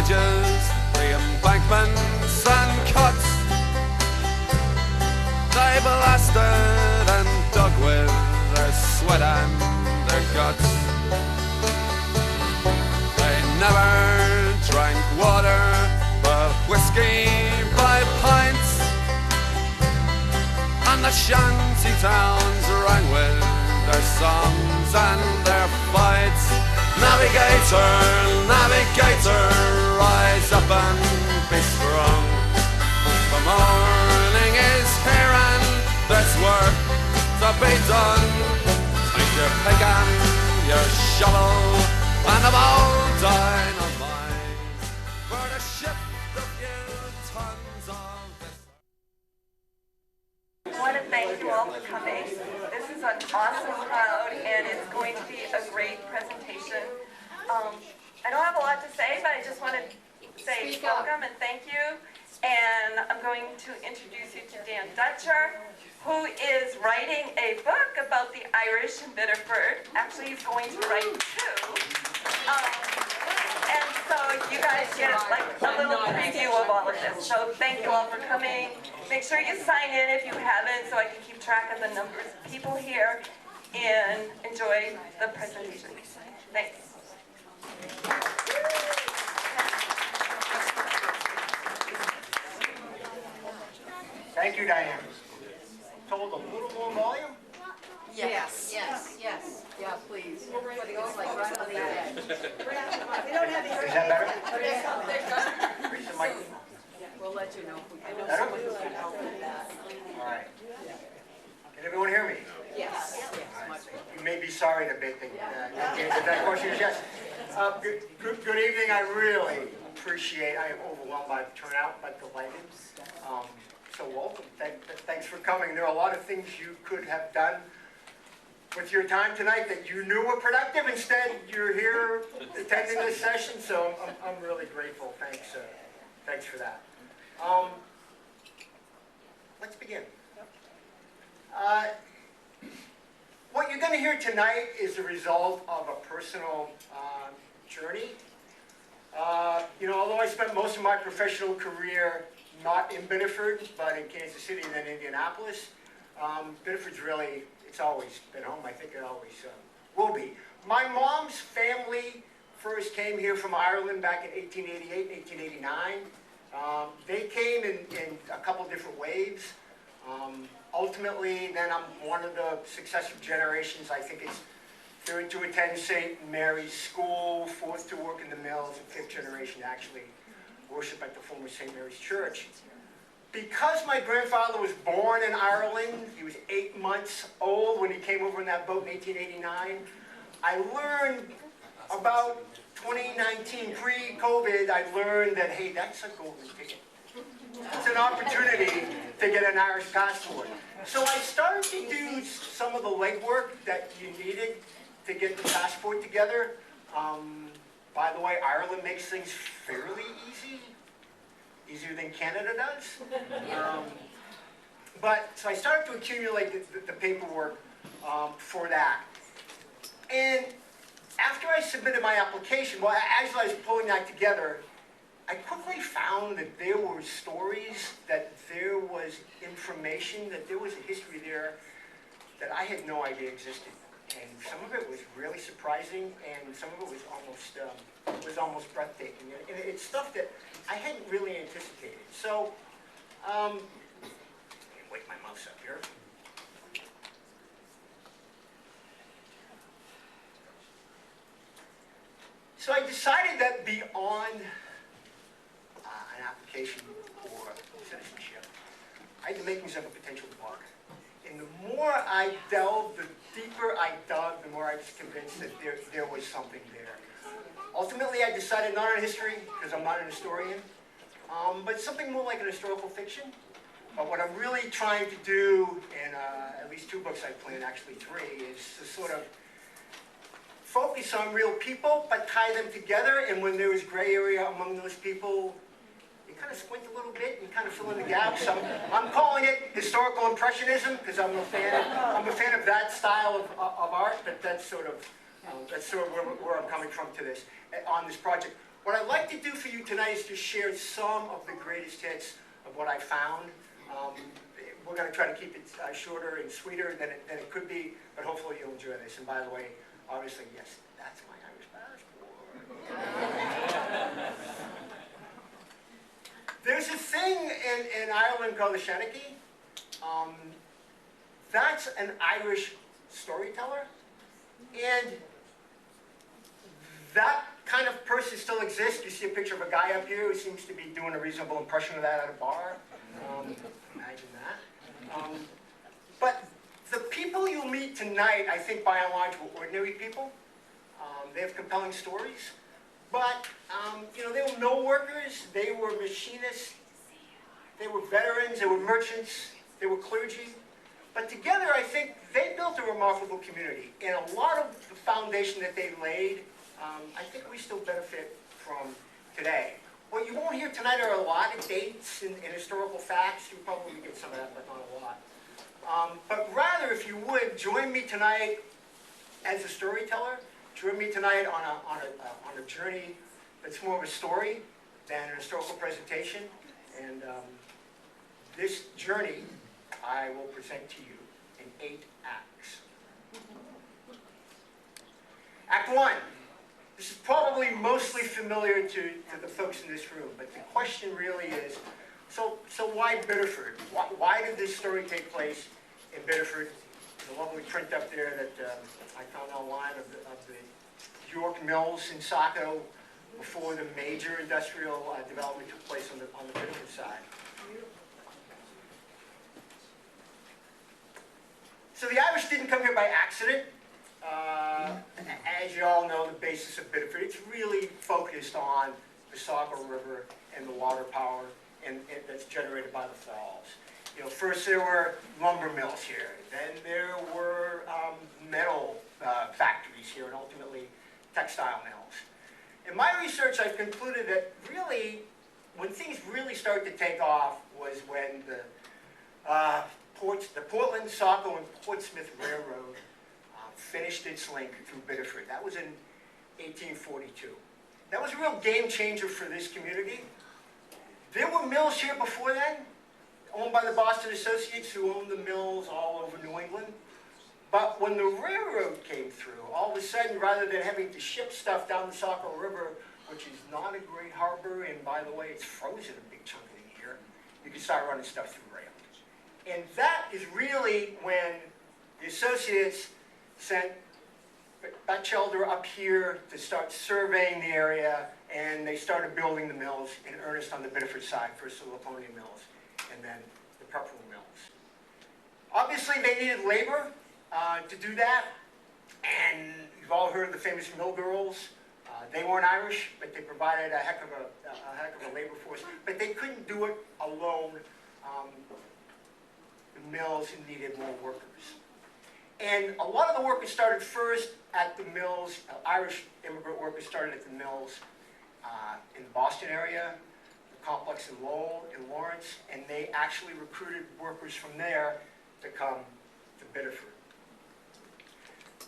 bridges, re-embankments and cuts. They blasted and dug with their sweat and their guts. They never drank water but whiskey by pints, and the shanty towns rang with their songs and their fights. Navigator, navigator, rise up and be strong. The morning is here and there's work to be done. Take your pick and your shovel and a bowl dynamite for to shift a few tons of this. I want to thank you all for coming. This is an awesome crowd and it's going to be a great presentation. I don't have a lot to say, but I just want to say welcome and thank you. And I'm going to introduce you to Dan Dutcher, who is writing a book about the Irish in Biddeford. Actually, he's going to write two. And so you guys get like a little preview of all of this. So thank you all for coming. Make sure you sign in if you haven't so I can keep track of the numbers of people here and enjoy the presentation. Thanks. Thank you, Diane. Told a little more volume? Yes. Yes. Yes. Yeah, please. But it goes like right on the edge. Is that better? Reach the mic. We'll let you know. I know Better? someone who can help with that. All right. Can everyone hear me? Yes. Yes. Much better. You may be sorry to make the that question is yes. Good evening. I really appreciate. I am overwhelmed by the turnout, but delighted. So welcome. Thanks for coming. There are a lot of things you could have done with your time tonight that you knew were productive. Instead, you're here attending this session. So I'm really grateful. Thanks for that. Let's begin. What you're going to hear tonight is the result of a personal journey. Although I spent most of my professional career not in Biddeford, but in Kansas City and then Indianapolis, Biddeford's really, it's always been home. I think it always will be. My mom's family first came here from Ireland back in 1888, 1889. They came in a couple different waves. Ultimately, then I'm one of the successive generations. I think it's third to attend St. Mary's School, fourth to work in the mills, and fifth generation to actually worship at the former St. Mary's Church. Because my grandfather was born in Ireland, he was 8 months old when he came over in that boat in 1889, I learned about 2019, pre-COVID, I learned that, hey, that's a golden ticket. It's an opportunity to get an Irish passport. So I started to do some of the legwork that you needed to get the passport together. By the way, Ireland makes things fairly easy, easier than Canada does. So I started to accumulate the paperwork for that. And after I submitted my application, well, as I was pulling that together, I quickly found that there were stories, that there was information, that there was a history there that I had no idea existed. And some of it was really surprising, and some of it was almost breathtaking. And it's stuff that I hadn't really anticipated. So, let me wake my mouse up here. So I decided that beyond an application for citizenship, I had the makings of a potential bug. And the more I delved, the deeper I dug, the more I was convinced that there was something there. Ultimately, I decided not on history, because I'm not an historian, but something more like an historical fiction. But what I'm really trying to do in at least 2 books I plan, actually 3, is to sort of focus on real people, but tie them together. And when there is gray area among those people, you kind of squint a little bit and kind of fill in the gaps. I'm calling it historical impressionism because I'm a fan of that style of art. But that's sort of where I'm coming from on this project. What I'd like to do for you tonight is just share some of the greatest hits of what I found. We're going to try to keep it shorter and sweeter than it could be, but hopefully you'll enjoy this. And by the way, obviously, yes, that's my Irish passport. There's a thing in Ireland called the Shanachie. That's an Irish storyteller, and that kind of person still exists. You see a picture of a guy up here who seems to be doing a reasonable impression of that at a bar. Imagine that. But the people you'll meet tonight, I think by and large, were ordinary people. They have compelling stories. But, you know, they were mill workers, they were machinists, they were veterans, they were merchants, they were clergy. But together, I think they built a remarkable community. And a lot of the foundation that they laid, I think we still benefit from today. What you won't hear tonight are a lot of dates and historical facts. You'll probably get some of that, but not a lot. But rather, if you would, join me tonight as a storyteller. Join me tonight on a journey that's more of a story than an historical presentation. And this journey I will present to you in 8 acts. Act 1. This is probably mostly familiar to the folks in this room, but the question really is, so why Biddeford? Why did this story take place in Biddeford? There's a lovely print up there that I found online of the York Mills in Saco before the major industrial development took place on the Biddeford side. So the Irish didn't come here by accident. As you all know, the basis of Biddeford, it's really focused on the Saco River and the water power that's generated by the falls. You know, first there were lumber mills here, then there were metal factories here, and ultimately textile mills. In my research, I've concluded that really, when things really started to take off was when the Portland, Saco, and Portsmouth Railroad finished its link through Biddeford. That was in 1842. That was a real game changer for this community. There were mills here before then, owned by the Boston Associates, who owned the mills all over New England. But when the railroad came through, all of a sudden, rather than having to ship stuff down the Saco River, which is not a great harbor, and by the way, it's frozen a big chunk of the year, you can start running stuff through rail. And that is really when the Associates sent Batchelder up here to start surveying the area, and they started building the mills in earnest on the Biddeford side, first the Laconia mills, and then the Pepperell mills. Obviously, they needed labor to do that, and you've all heard of the famous mill girls. They weren't Irish, but they provided a heck of a labor force, but they couldn't do it alone. The mills needed more workers. And a lot of the workers started first at the mills. Irish immigrant workers started at the mills in the Boston area, the complex in Lowell, in Lawrence, and they actually recruited workers from there to come to Biddeford.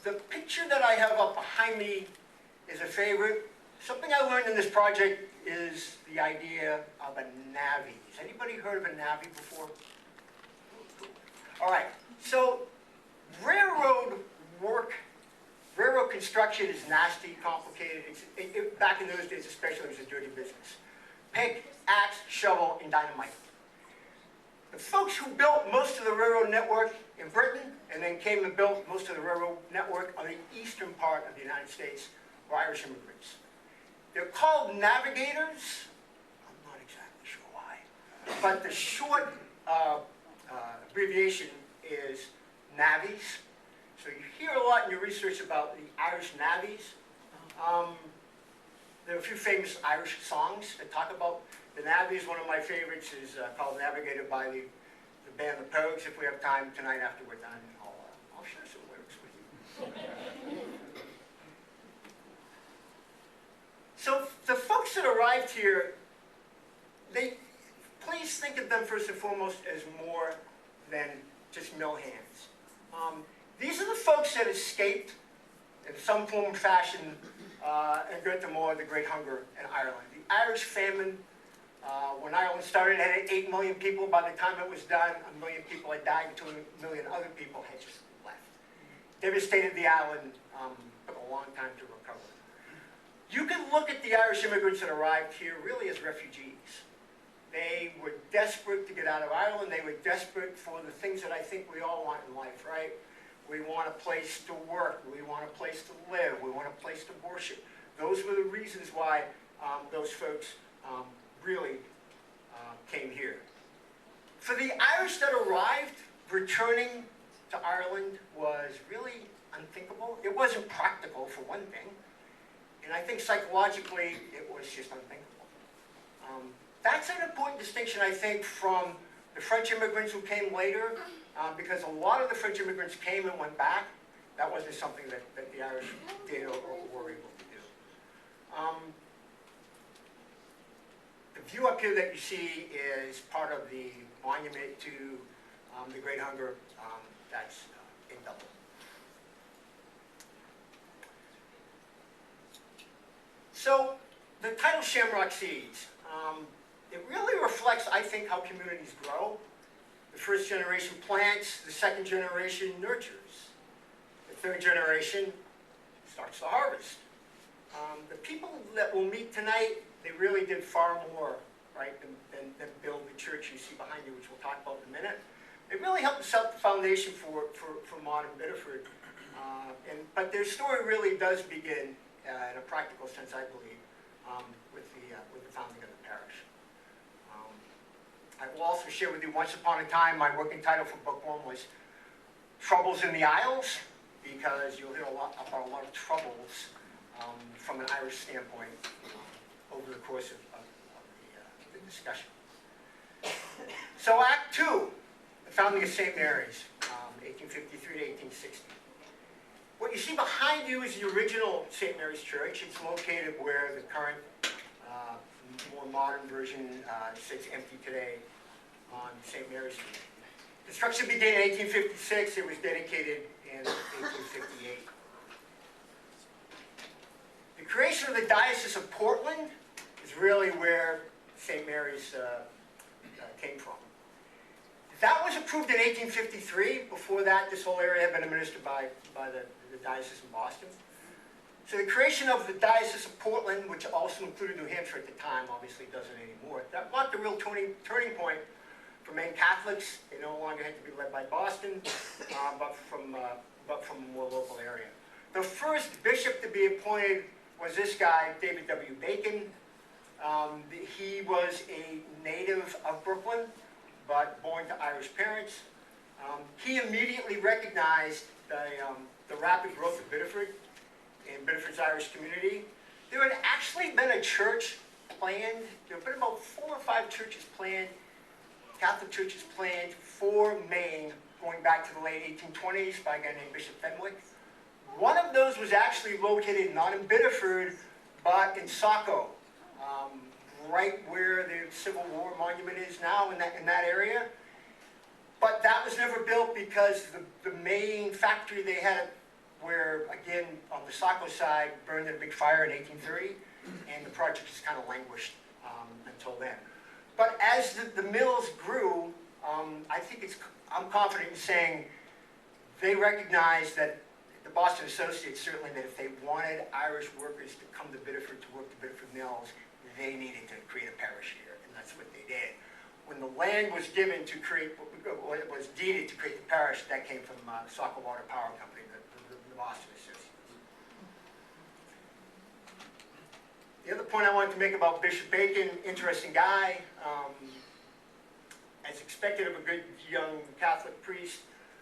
The picture that I have up behind me is a favorite. Something I learned in this project is the idea of a navvy. Has anybody heard of a navvy before? All right, so railroad construction is nasty, complicated. Back in those days especially, it was a dirty business. Pick, axe, shovel, and dynamite. The folks who built most of the railroad network in Britain and then came and built most of the railroad network on the eastern part of the United States were Irish immigrants. They're called navigators. I'm not exactly sure why. But the short abbreviation is navvies. So you hear a lot in your research about the Irish navvies. There are a few famous Irish songs that talk about the navvies. One of my favorites is called Navigated by the band The Pogues. If we have time tonight after we're done, I'll share some lyrics with you. So the folks that arrived here, please think of them first and foremost as more than just mill hands. These are the folks that escaped in some form or fashion and Notre, the Great Hunger in Ireland. The Irish famine, when Ireland started, had 8 million people. By the time it was done, 1 million people had died, 2 million other people had just left. Devastated the island, took a long time to recover. You can look at the Irish immigrants that arrived here really as refugees. They were desperate to get out of Ireland. They were desperate for the things that I think we all want in life, right? We want a place to work. We want a place to live. We want a place to worship. Those were the reasons why those folks really came here. For the Irish that arrived, returning to Ireland was really unthinkable. It wasn't practical, for one thing. And I think psychologically, it was just unthinkable. That's an important distinction, I think, from the French immigrants who came later, because a lot of the French immigrants came and went back. That wasn't something that the Irish did or were able to do. The view up here that you see is part of the monument to the Great Hunger. That's in Dublin. So the title Shamrock Seeds, it really reflects, I think, how communities grow. The first generation plants, the second generation nurtures. The third generation starts the harvest. The people that we'll meet tonight, they really did far more, right, than build the church you see behind you, which we'll talk about in a minute. They really helped set the foundation for modern Biddeford. But their story really does begin, in a practical sense, I believe, with the founding of the parish. I will also share with you, once upon a time, my working title for book one was Troubles in the Isles, because you'll hear about a lot of troubles from an Irish standpoint over the course of the discussion. So Act 2, the founding of St. Mary's, 1853 to 1860. What you see behind you is the original St. Mary's Church. It's located where the current, more modern version sits empty today on St. Mary's Street. Construction began in 1856. It was dedicated in 1858. The creation of the Diocese of Portland is really where St. Mary's came from. That was approved in 1853. Before that, this whole area had been administered by the Diocese in Boston. So the creation of the Diocese of Portland, which also included New Hampshire at the time, obviously doesn't anymore. That marked a real turning point for Maine Catholics. They no longer had to be led by Boston, but from a more local area. The first bishop to be appointed was this guy, David W. Bacon. He was a native of Brooklyn, but born to Irish parents. He immediately recognized the rapid growth of Biddeford and Biddeford's Irish community. There had actually been a church planned. There had been about 4 or 5 churches planned, Catholic churches planned for Maine, going back to the late 1820s by a guy named Bishop Fenwick. One of those was actually located not in Biddeford, but in Saco, right where the Civil War monument is now in that area. But that was never built because the main factory they had, where, again, on the Saco side, burned in a big fire in 1830, and the project just kind of languished until then. But as the mills grew, I'm confident in saying they recognized that the Boston Associates, certainly, that if they wanted Irish workers to come to Biddeford to work the Biddeford mills, they needed to create a parish here, and that's what they did. When the land was given to create, what was deeded to create the parish, that came from Saco Water Power Company, the Boston Associates. The other point I wanted to make about Bishop Bacon, interesting guy. As expected of a good young Catholic priest,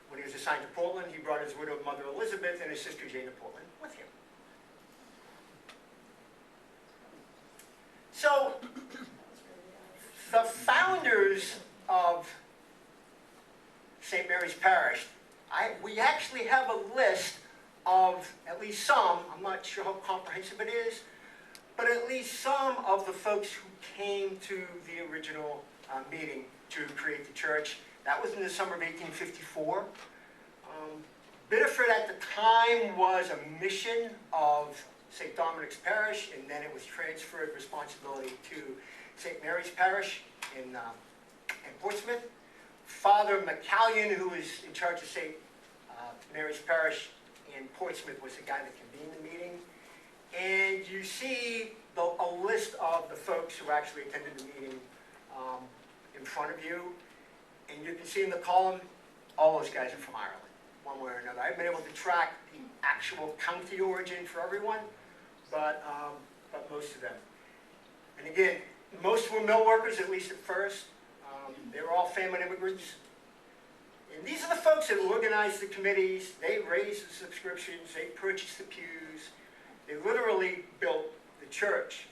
when he was assigned to Portland, he brought his widow mother Elizabeth and his sister Jane to Portland with him. So, the founders of St. Mary's Parish, we actually have a list of at least some, I'm not sure how comprehensive it is, but at least some of the folks who came to the original meeting to create the church. That was in the summer of 1854. Biddeford at the time was a mission of St. Dominic's Parish, and then it was transferred responsibility to St. Mary's Parish in Portsmouth. Father McCallion, who was in charge of St. Mary's Parish in Portsmouth, was the guy that convened the meeting. And you see a list of the folks who actually attended the meeting in front of you. And you can see in the column, all those guys are from Ireland, one way or another. I've been able to track the actual county origin for everyone, but most of them. And again, most were mill workers, at least at first. They were all famine immigrants. And these are the folks that organized the committees. They raised the subscriptions. They purchased the pews. They literally built the church.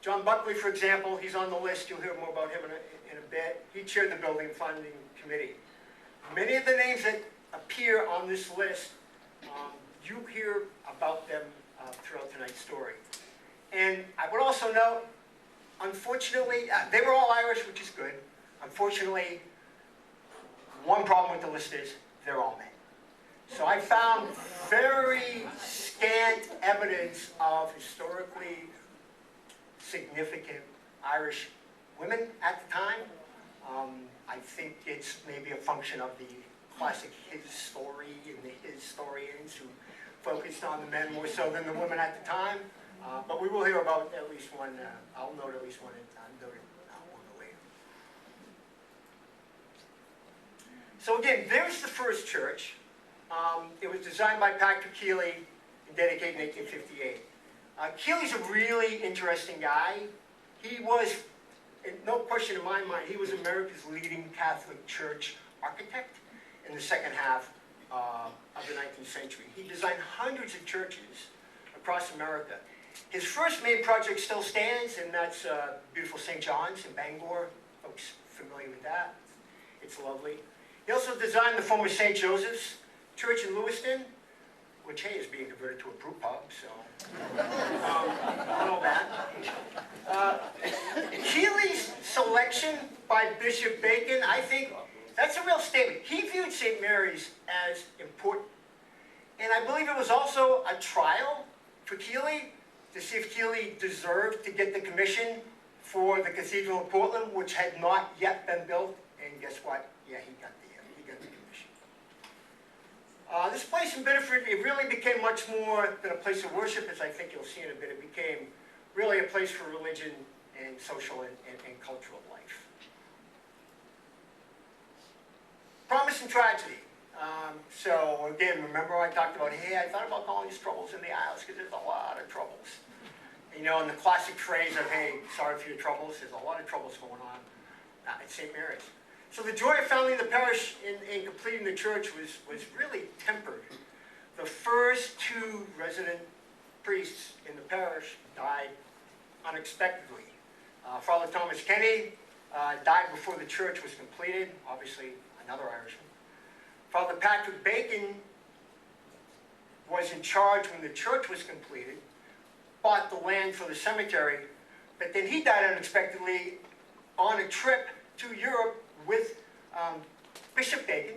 John Buckley, for example, he's on the list. You'll hear more about him in a bit. He chaired the building funding committee. Many of the names that appear on this list, you hear about them throughout tonight's story. And I would also note, unfortunately, they were all Irish, which is good. Unfortunately, one problem with the list is they're all men. So I found very scant evidence of historically significant Irish women at the time. I think it's maybe a function of the classic his story and the historians who focused on the men more so than the women at the time. But we will hear about at least one, I'll note at least one later. So again, there's the first church. It was designed by Patrick Keeley and dedicated in 1858. Keeley's a really interesting guy. He was, no question in my mind, he was America's leading Catholic church architect in the second half of the 19th century. He designed hundreds of churches across America. His first main project still stands, and that's beautiful St. John's in Bangor. Folks familiar with that? It's lovely. He also designed the former St. Joseph's Church in Lewiston, which, hey, is being converted to a brew pub, so all that. Keeley's selection by Bishop Bacon, I think, that's a real statement. He viewed St. Mary's as important. And I believe it was also a trial for Keeley to see if Keeley deserved to get the commission for the cathedral in Portland, which had not yet been built. And guess what? Yeah, he got the commission. This place in Biddeford, it really became much more than a place of worship, as I think you'll see in a bit. It became really a place for religion and social and cultural life. Promise and tragedy. So again, remember I talked about, hey, I thought about calling these troubles in the Isles because there's a lot of troubles. You know, and the classic phrase of, hey, sorry for your troubles, there's a lot of troubles going on at St. Mary's. So the joy of founding the parish in completing the church was really tempered. The first two resident priests in the parish died unexpectedly. Father Thomas Kenny died before the church was completed, obviously another Irishman. Father Patrick Bacon was in charge when the church was completed, bought the land for the cemetery, but then he died unexpectedly on a trip to Europe with Bishop Bacon,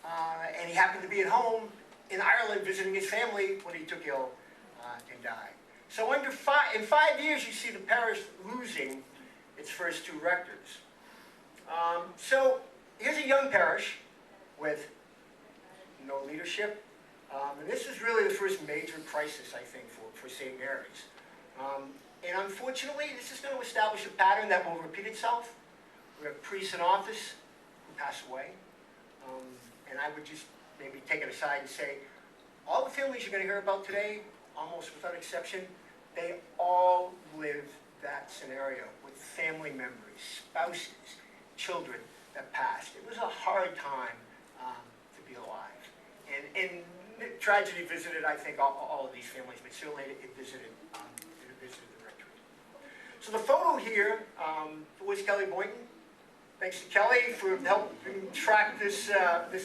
and he happened to be at home in Ireland visiting his family when he took ill and died. So in 5 years, you see the parish losing its first two rectors. So here's a young parish with no leadership, and this is really the first major crisis, I think, for St. Mary's. And unfortunately, this is going to establish a pattern that will repeat itself. We have priests in office who pass away, and I would just maybe take it aside and say, all the families you're going to hear about today, almost without exception, they all live that scenario with family members, spouses, children that passed. It was a hard time to be alive. And tragedy visited, I think, all of these families, but certainly it visited the rectory. So the photo here was Kelly Boynton. Thanks to Kelly for helping track this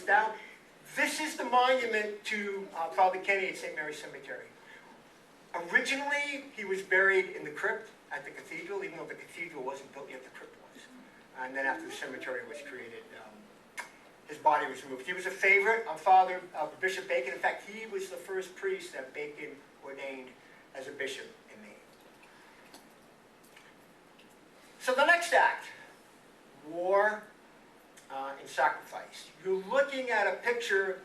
down. This is the monument to Father Kenny at St. Mary's Cemetery. Originally, he was buried in the crypt at the cathedral, even though the cathedral wasn't built yet, the crypt was. And then after the cemetery was created, his body was removed. He was a favorite of Bishop Bacon. In fact, he was the first priest that Bacon ordained as a bishop in Maine. So the next act, war and sacrifice. You're looking at a picture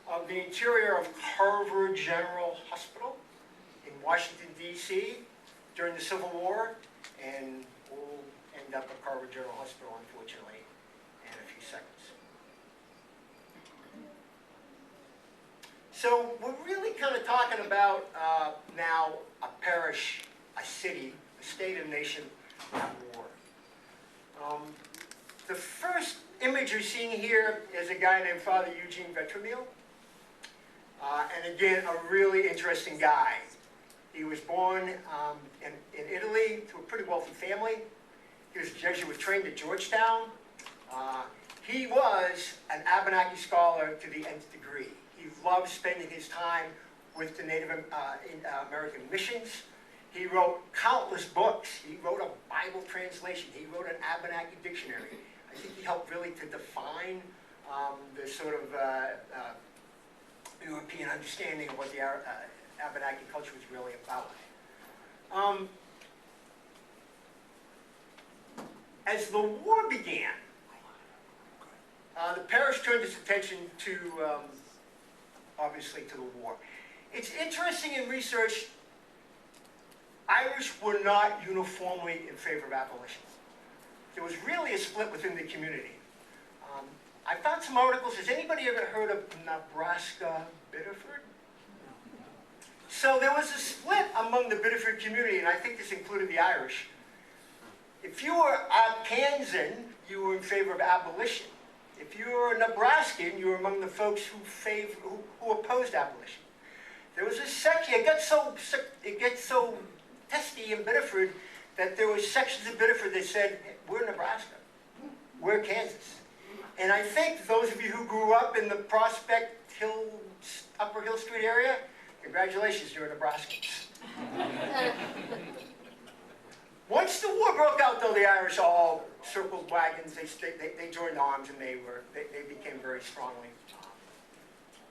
of the interior of Harvard General Hospital in Washington, D.C. during the Civil War, and we'll end up at Harvard General Hospital, unfortunately, in a few seconds. So we're really kind of talking about now a parish, a city, a state and nation at war. The first image you're seeing here is a guy named Father Eugene Vetramil. And again, a really interesting guy. He was born in Italy to a pretty wealthy family. He was a Jesuit trained at Georgetown. He was an Abenaki scholar to the nth degree. He loved spending his time with the Native American missions. He wrote countless books. He wrote a Bible translation. He wrote an Abenaki dictionary. I think he helped really to define the sort of European understanding of what the Abenaki culture was really about. As the war began, the parish turned its attention to, obviously, to the war. It's interesting in research, Irish were not uniformly in favor of abolition. There was really a split within the community. I found some articles. Has anybody ever heard of Nebraska Biddeford? So there was a split among the Biddeford community, and I think this included the Irish. If you were Arkansan, you were in favor of abolition. If you were a Nebraskan, you were among the folks who opposed abolition. There was a section. It gets so testy in Biddeford that there were sections of Biddeford that said, "We're Nebraska, we're Kansas." And I think those of you who grew up in the Prospect Hill, Upper Hill Street area, congratulations, you're Nebraskans. Once the war broke out, though, the Irish all circled wagons. They joined arms, and they became very strongly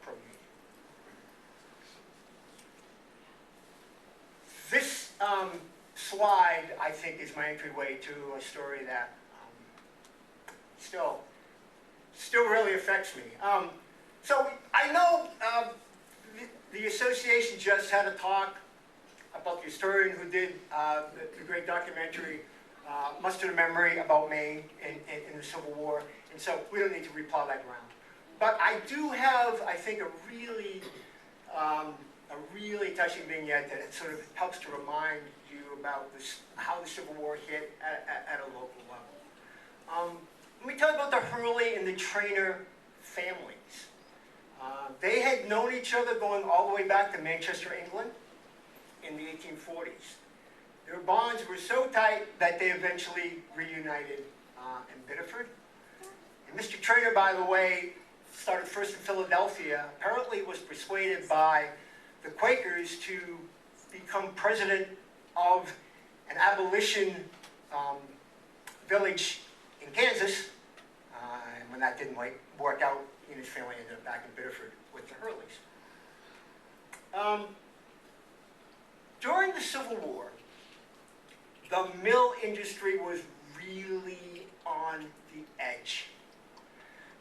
pro-Union. This slide, I think, is my entryway to a story that still really affects me. So I know the association just had a talk about the historian who did the great documentary, Muster to Memory, about Maine in the Civil War, and so we don't need to replow that ground. But I do have, I think, a really touching vignette that sort of helps to remind you about how the Civil War hit at a local level. Let me tell you about the Hurley and the Trainer families. They had known each other going all the way back to Manchester, England in the 1840s. Their bonds were so tight that they eventually reunited in Biddeford. And Mr. Trainer, by the way, started first in Philadelphia, apparently was persuaded by the Quakers to become president of an abolition village in Kansas. And when that didn't work out, he and his family ended up back in Biddeford with the Hurleys. During the Civil War, the mill industry was really on the edge.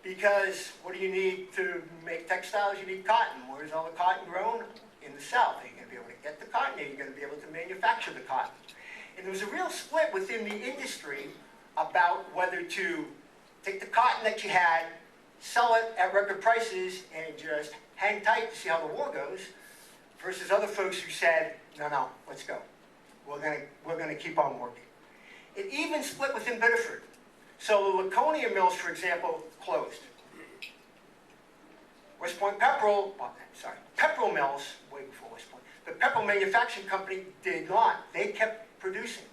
Because what do you need to make textiles? You need cotton. Where's all the cotton grown? In the South. Are you going to be able to get the cotton? Are you going to be able to manufacture the cotton? And there was a real split within the industry about whether to take the cotton that you had, sell it at record prices, and just hang tight to see how the war goes, versus other folks who said, no, let's go. We're going to keep on working. It even split within Biddeford. So the Laconia mills, for example, closed. Pepperell Mills, way before West Point, the Pepperell Manufacturing Company did not. They kept producing.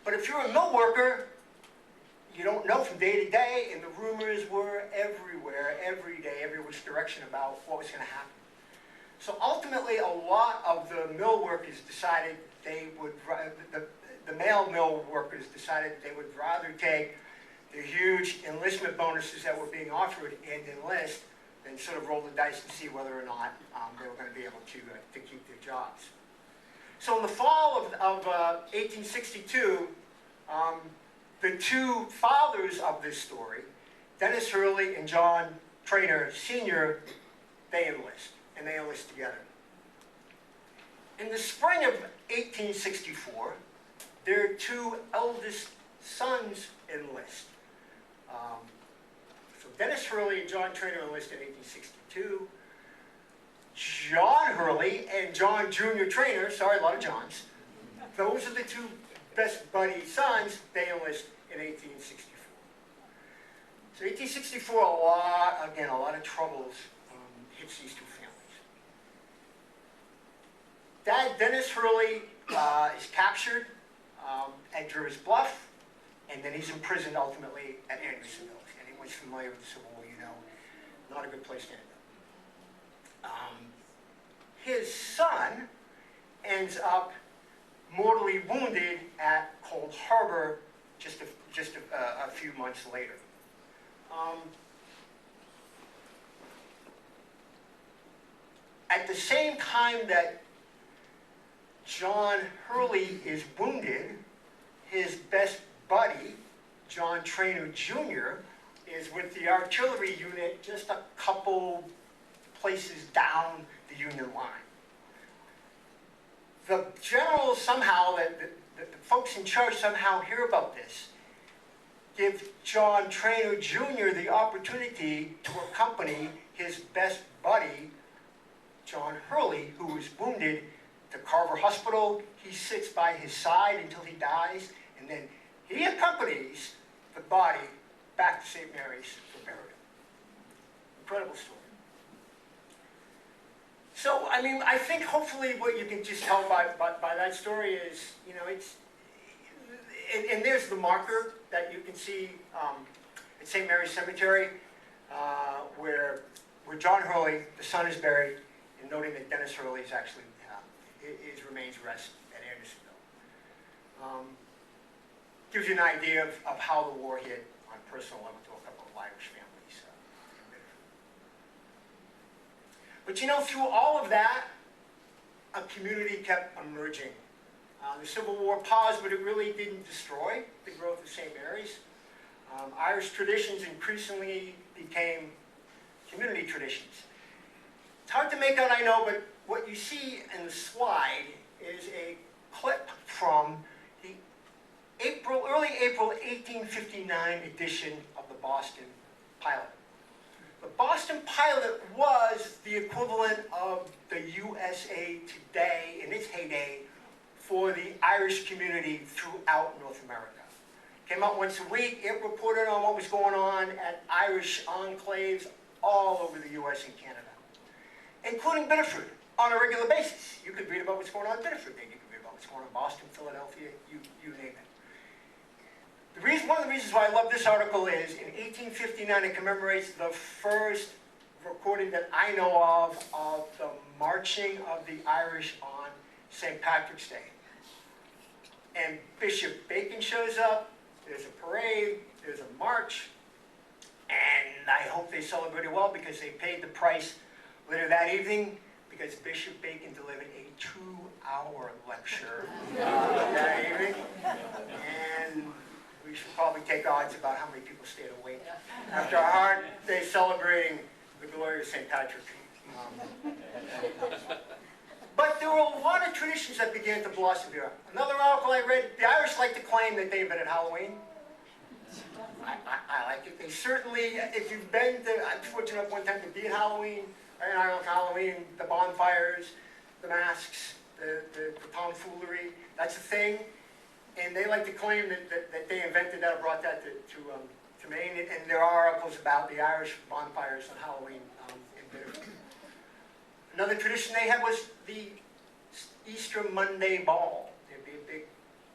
But if you're a mill worker, you don't know from day to day, and the rumors were everywhere, every day, every which direction about what was going to happen. So ultimately, a lot of the mill workers decided they would, the male mill workers decided they would rather take the huge enlistment bonuses that were being offered and enlist than sort of roll the dice to see whether or not they were going to be able to keep their jobs. So in the fall of 1862, the two fathers of this story, Dennis Hurley and John Traynor Sr., they enlist, and they enlist together. In the spring of 1864, their two eldest sons enlist. So Dennis Hurley and John Traynor enlist in 1862. John Hurley and John Jr. Traynor, sorry, a lot of Johns, those are the two best buddy sons, they enlist in 1864. So 1864, a lot of troubles hits these two families. Dad, Dennis Hurley, is captured at Drury's Bluff, and then he's imprisoned ultimately at Andersonville. If anyone's familiar with the Civil War, you know, not a good place to end up. His son ends up mortally wounded at Cold Harbor just a few months later. At the same time that John Hurley is wounded, his best buddy, John Traynor Jr., is with the artillery unit just a couple places down the Union line. The generals somehow, the folks in charge somehow hear about this, give John Traynor Jr. the opportunity to accompany his best buddy, John Hurley, who was wounded, to Carver Hospital. He sits by his side until he dies, and then he accompanies the body back to St. Mary's for burial. Incredible story. So, I mean, I think hopefully what you can just tell by that story is, you know, it's, and there's the marker that you can see at St. Mary's Cemetery, where John Hurley, the son, is buried, and noting that Dennis Hurley is actually, his remains rest at Andersonville. Gives you an idea of how the war hit on a personal level to a couple of Irish families in Biddeford. But you know, through all of that, a community kept emerging. The Civil War paused, but it really didn't destroy the growth of St. Mary's. Irish traditions increasingly became community traditions. It's hard to make out, I know, but what you see in the slide is a clip from the early April 1859 edition of the Boston Pilot. The Boston Pilot was the equivalent of the USA Today in its heyday for the Irish community throughout North America. Came out once a week. It reported on what was going on at Irish enclaves all over the US and Canada, including Biddeford, on a regular basis. You could read about what's going on in Biddeford, then you could read about what's going on in Boston, Philadelphia, you name it. One of the reasons why I love this article is, in 1859, it commemorates the first recording that I know of the marching of the Irish on St. Patrick's Day. And Bishop Bacon shows up, there's a parade, there's a march, and I hope they celebrated well because they paid the price later that evening, because Bishop Bacon delivered a 2-hour lecture that evening. And we should probably take odds about how many people stayed awake after a hard day celebrating the glory of St. Patrick. But there were a lot of traditions that began to blossom here. Another article I read, the Irish like to claim that they invented Halloween. I like it. They certainly, if you've been to, I'm fortunate enough one time to be at Halloween, in Ireland, Halloween, the bonfires, the masks, the tomfoolery, that's a thing. And they like to claim that they invented that or brought that to Maine. And there are articles about the Irish bonfires on Halloween in Biddeford. Another tradition they had was the Easter Monday Ball. There'd be a big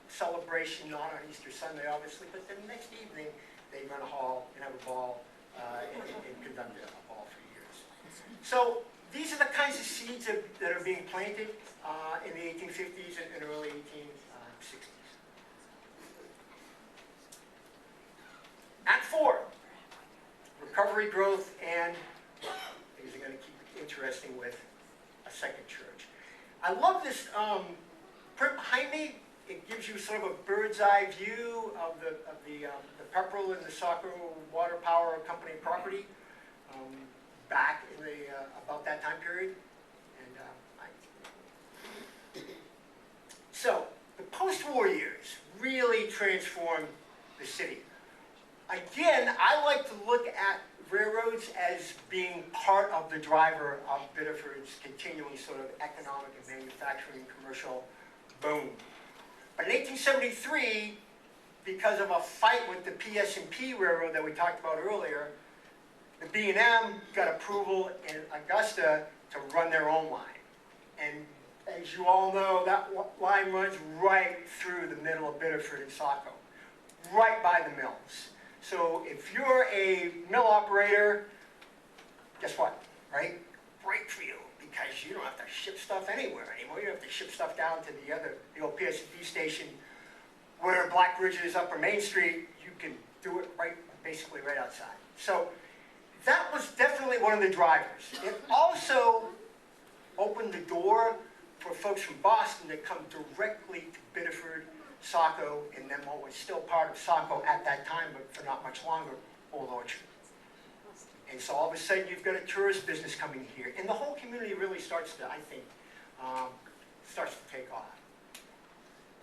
celebration, not on Easter Sunday, obviously, but the next evening they'd run a hall and have a ball and conduct a ball for years. So these are the kinds of seeds that are being planted in the 1850s and early 1860s. Act 4, recovery, growth, and these are going to keep it interesting with a second church. I love this print behind me, it gives you sort of a bird's eye view of the Pepperell and the Saco Water Power Company property back in the about that time period. And so the post-war years really transformed the city. Again, I like to look at railroads as being part of the driver of Biddeford's continuing sort of economic and manufacturing commercial boom. But in 1873, because of a fight with the PS&P Railroad that we talked about earlier, the B&M got approval in Augusta to run their own line. And as you all know, that line runs right through the middle of Biddeford and Saco, right by the mills. So if you're a mill operator, guess what, right? Great for you, because you don't have to ship stuff anywhere anymore. You don't have to ship stuff down to the old PS&P station where Blackbridge is Upper Main Street. You can do it basically right outside. So that was definitely one of the drivers. It also opened the door for folks from Boston to come directly to Biddeford, Saco, and then what was still part of Saco at that time, but for not much longer, Old Orchard. And so all of a sudden you've got a tourist business coming here, and the whole community really starts to, I think, starts to take off.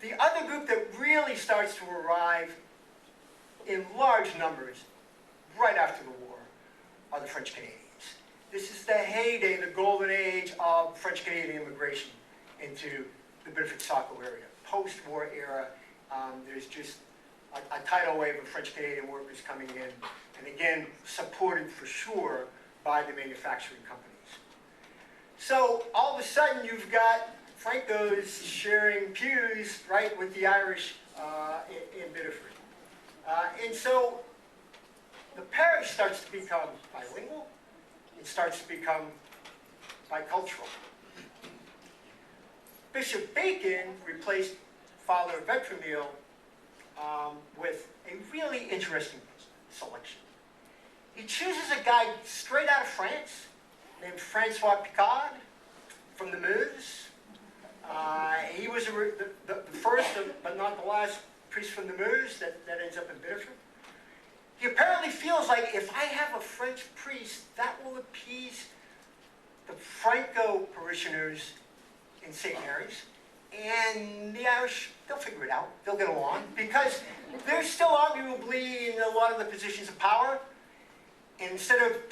The other group that really starts to arrive in large numbers right after the war are the French Canadians. This is the heyday, the golden age of French Canadian immigration into the Biddeford-Saco area. Post-war era, there's just a tidal wave of French Canadian workers coming in, and again, supported for sure by the manufacturing companies. So all of a sudden you've got Francos sharing pews, right, with the Irish in Biddeford. And so the parish starts to become bilingual. It starts to become bicultural. Bishop Bacon replaced Father Vetremille with a really interesting selection. He chooses a guy straight out of France named Francois Picard from the Meuse. He was the first, but not the last, priest from the Meuse that ends up in Biddeford. He apparently feels like if I have a French priest, that will appease the Franco parishioners in St. Mary's, and the Irish, they'll figure it out. They'll get along, because they're still arguably in a lot of the positions of power. And instead of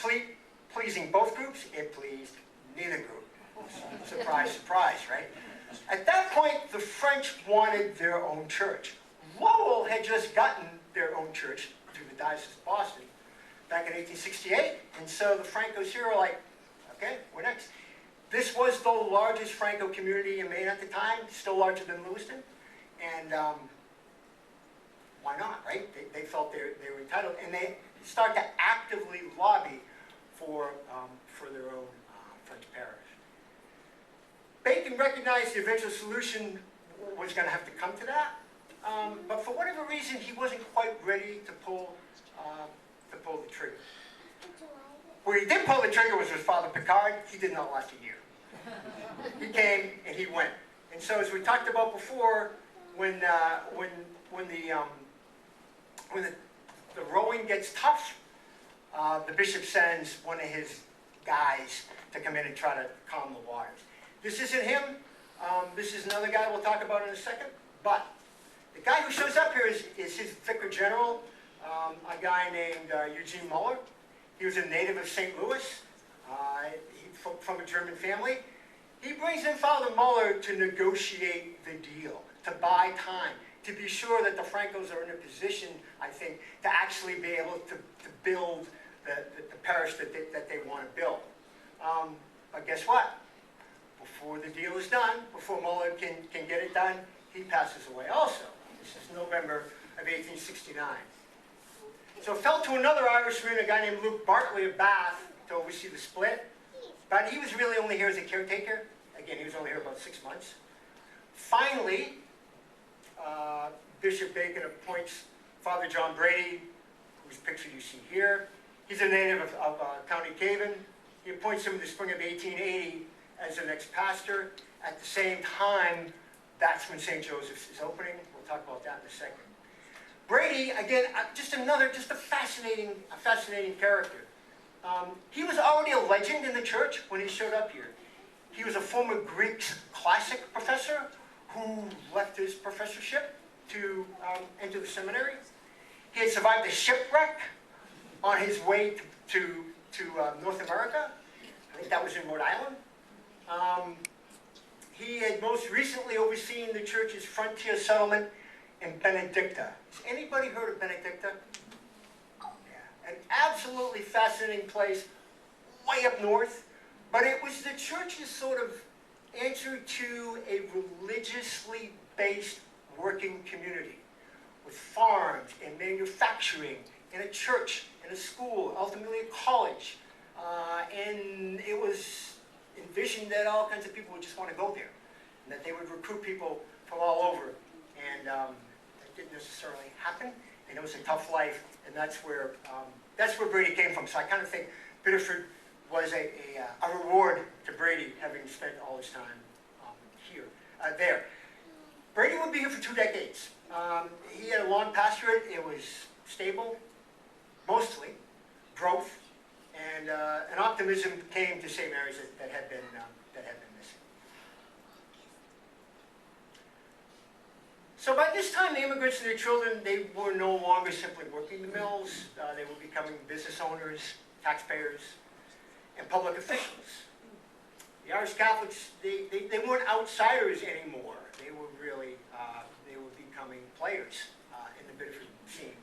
pleasing both groups, it pleased neither group. Surprise, surprise, right? At that point, the French wanted their own church. Lowell had just gotten their own church through the Diocese of Boston back in 1868, and so the Francos here are like, okay, we're next. This was the largest Franco community in Maine at the time, still larger than Lewiston, and why not, right? They felt they were entitled, and they start to actively lobby for their own French parish. Bacon recognized the eventual solution was going to have to come to that, but for whatever reason, he wasn't quite ready to pull the trigger. Where he did pull the trigger was with Father Picard. He did not last a year. He came and he went. And so, as we talked about before, when the rowing gets tough, the bishop sends one of his guys to come in and try to calm the waters. This isn't him. This is another guy we'll talk about in a second. But the guy who shows up here is his vicar general, a guy named Eugene Muller. He was a native of St. Louis, from a German family. He brings in Father Muller to negotiate the deal, to buy time, to be sure that the Francos are in a position, I think, to actually be able to build the parish that they want to build. But guess what? Before the deal is done, before Muller can get it done, he passes away also. This is November of 1869. So it fell to another Irishman, a guy named Luke Bartley of Bath, to oversee the split. But he was really only here as a caretaker. Again, he was only here about 6 months. Finally, Bishop Bacon appoints Father John Brady, whose picture you see here. He's a native of County Cavan. He appoints him in the spring of 1880 as the next pastor. At the same time, That's when St. Joseph's is opening. We'll talk about that in a second. Brady, again, just a fascinating character. He was already a legend in the church when he showed up here. He was a former Greek classic professor who left his professorship to enter the seminary. He had survived a shipwreck on his way to North America. I think that was in Rhode Island. He had most recently overseen the church's frontier settlement in Benedicta. Has anybody heard of Benedicta? Yeah, an absolutely fascinating place, way up north. But it was the church's sort of answer to a religiously based working community with farms and manufacturing and a church and a school, ultimately a college. And it was envisioned that all kinds of people would just want to go there and that they would recruit people from all over. And that didn't necessarily happen. And it was a tough life, and that's where Brady came from. So I kind of think Biddeford was a reward to Brady, having spent all his time there. Brady would be here for 2 decades. He had a long pastorate. It was stable, mostly, growth, and an optimism came to St. Mary's that had been missing. So by this time, the immigrants and their children, they were no longer simply working the mills. They were becoming business owners, taxpayers, and public officials. The Irish Catholics, they weren't outsiders anymore. They were really, they were becoming players in the Biddeford scene,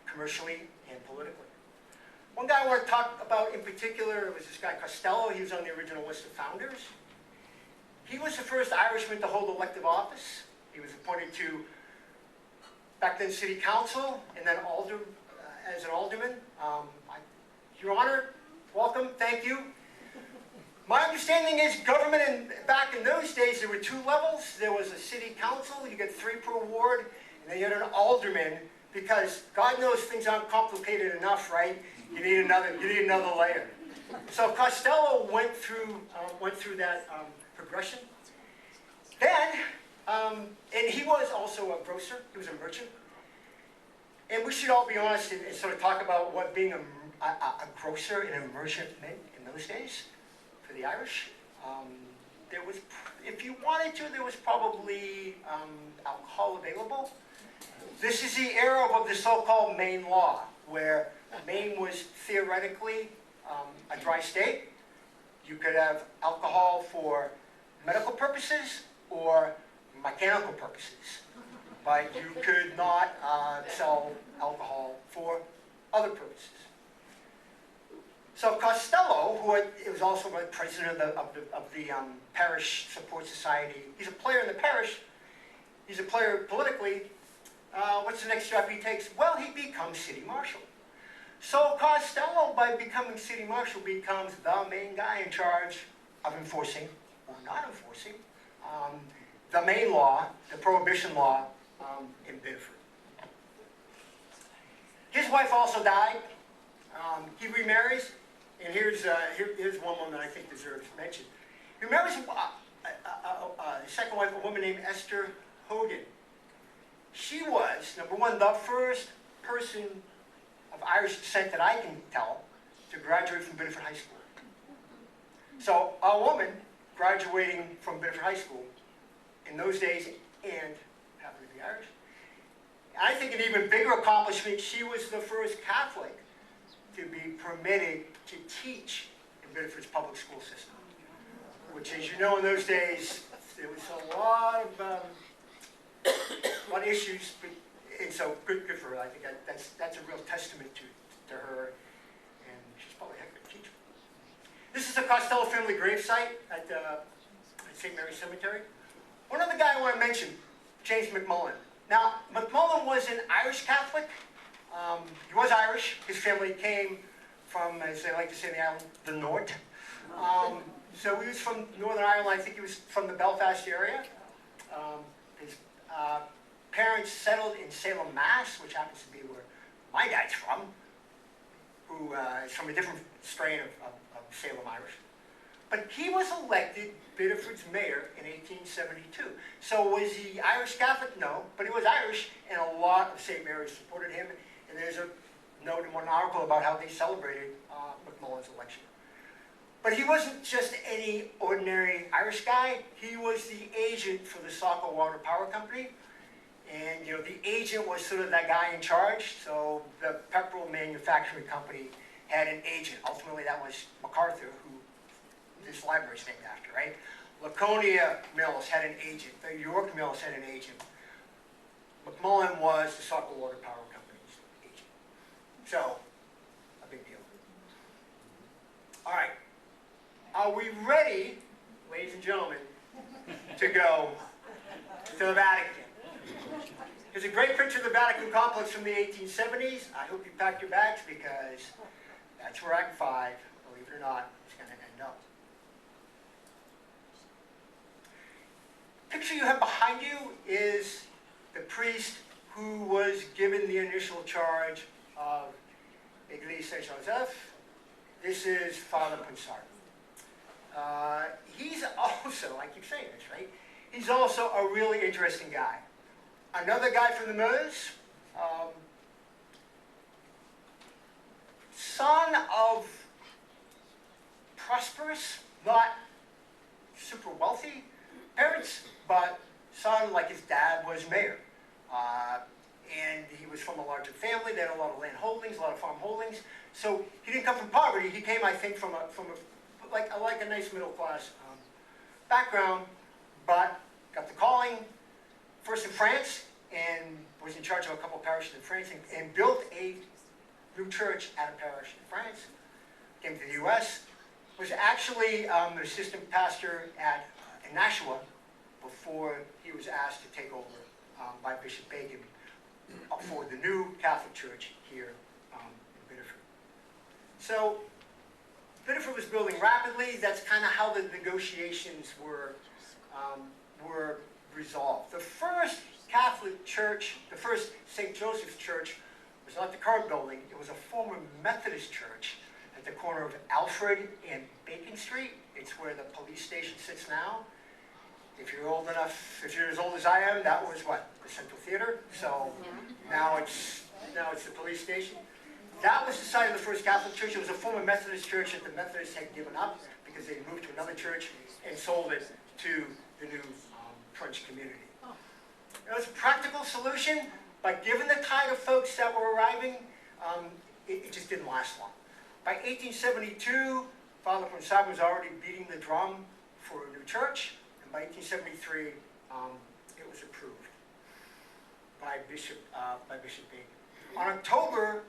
commercially and politically. One guy I want to talk about in particular was this guy Costello. He was on the original list of founders. He was the first Irishman to hold elective office. He was appointed to, back then, city council, and then as an alderman. Your Honor, welcome, thank you. My understanding is government, back in those days, there were 2 levels. There was a city council, you get 3 per ward, and then you had an alderman, because God knows things aren't complicated enough, right? You need another layer. So Costello went through that progression. Then, and he was also a grocer, he was a merchant. And we should all be honest and sort of talk about what being a grocer and a merchant meant in those days for the Irish. There was, if you wanted to, there was probably alcohol available. This is the era of the so-called Maine law, where Maine was theoretically a dry state. You could have alcohol for medical purposes or mechanical purposes, but you could not sell alcohol for other purposes. So Costello, who was also the president of the Parish Support Society, he's a player in the parish, he's a player politically. What's the next step he takes? Well, he becomes city marshal. So Costello, by becoming city marshal, becomes the main guy in charge of enforcing, or not enforcing, the Maine law, the prohibition law in Biddeford. His wife also died. He remarries, and here's one woman that I think deserves mention. He marries the second wife, a woman named Esther Hoden. She was, number one, the first person of Irish descent that I can tell to graduate from Biddeford High School. So a woman graduating from Biddeford High School in those days and happened to be Irish. I think an even bigger accomplishment, she was the first Catholic to be permitted to teach in Biddeford's public school system. Which, as you know, in those days, there was a lot of issues, and so good for her. I think that's a real testament to her, and she's probably a heck of a teacher. This is the Costello family gravesite at St. Mary's Cemetery. One other guy I want to mention, James McMullen. Now, McMullen was an Irish Catholic. He was Irish. His family came from, as they like to say in the island, the Notre. So he was from Northern Ireland. I think he was from the Belfast area. His parents settled in Salem, Mass, which happens to be where my dad's from, who is from a different strain of Salem Irish. But he was elected Biddeford's mayor in 1872. So was he Irish Catholic? No, but he was Irish, and a lot of St. Mary's supported him. And there's a note in one article about how they celebrated McMullen's election. But he wasn't just any ordinary Irish guy. He was the agent for the Saco Water Power Company. And, you know, the agent was sort of that guy in charge. So the Pepperell Manufacturing Company had an agent. Ultimately, that was MacArthur, who this library is named after, right? Laconia Mills had an agent. The York Mills had an agent. McMullen was the Saco Water Power Company's agent. So, a big deal. All right. Are we ready, ladies and gentlemen, to go to the Vatican? Here's a great picture of the Vatican complex from the 1870s. I hope you packed your bags because that's where Act 5, believe it or not, is going to end up. The picture you have behind you is the priest who was given the initial charge of Église Saint-Joseph. This is Father Ponsard. He's also, I keep saying this, right? He's also a really interesting guy. Another guy from the Meuse, son of prosperous, not super wealthy parents, but son, like his dad, was mayor. And he was from a larger family. They had a lot of land holdings, a lot of farm holdings. So he didn't come from poverty. He came, I think, from a nice middle class background, but got the calling first in France and was in charge of a couple of parishes in France and built a new church at a parish in France. Came to the U.S. Was actually an assistant pastor in Nashua before he was asked to take over by Bishop Bacon for the new Catholic Church here in Biddeford. So Biddeford was building rapidly. That's kind of how the negotiations were resolved. The first Catholic church, the first St. Joseph's Church, was not the current building. It was a former Methodist church at the corner of Alfred and Bacon Street. It's where the police station sits now. If you're old enough, if you're as old as I am, that was what? The Central Theater. So now it's the police station. That was the site of the first Catholic church. It was a former Methodist church that the Methodists had given up because they moved to another church and sold it to the new French community. It was a practical solution, but given the kind of folks that were arriving, it just didn't last long. By 1872, Father Ponsard was already beating the drum for a new church, and by 1873, it was approved by Bishop Bacon. On October.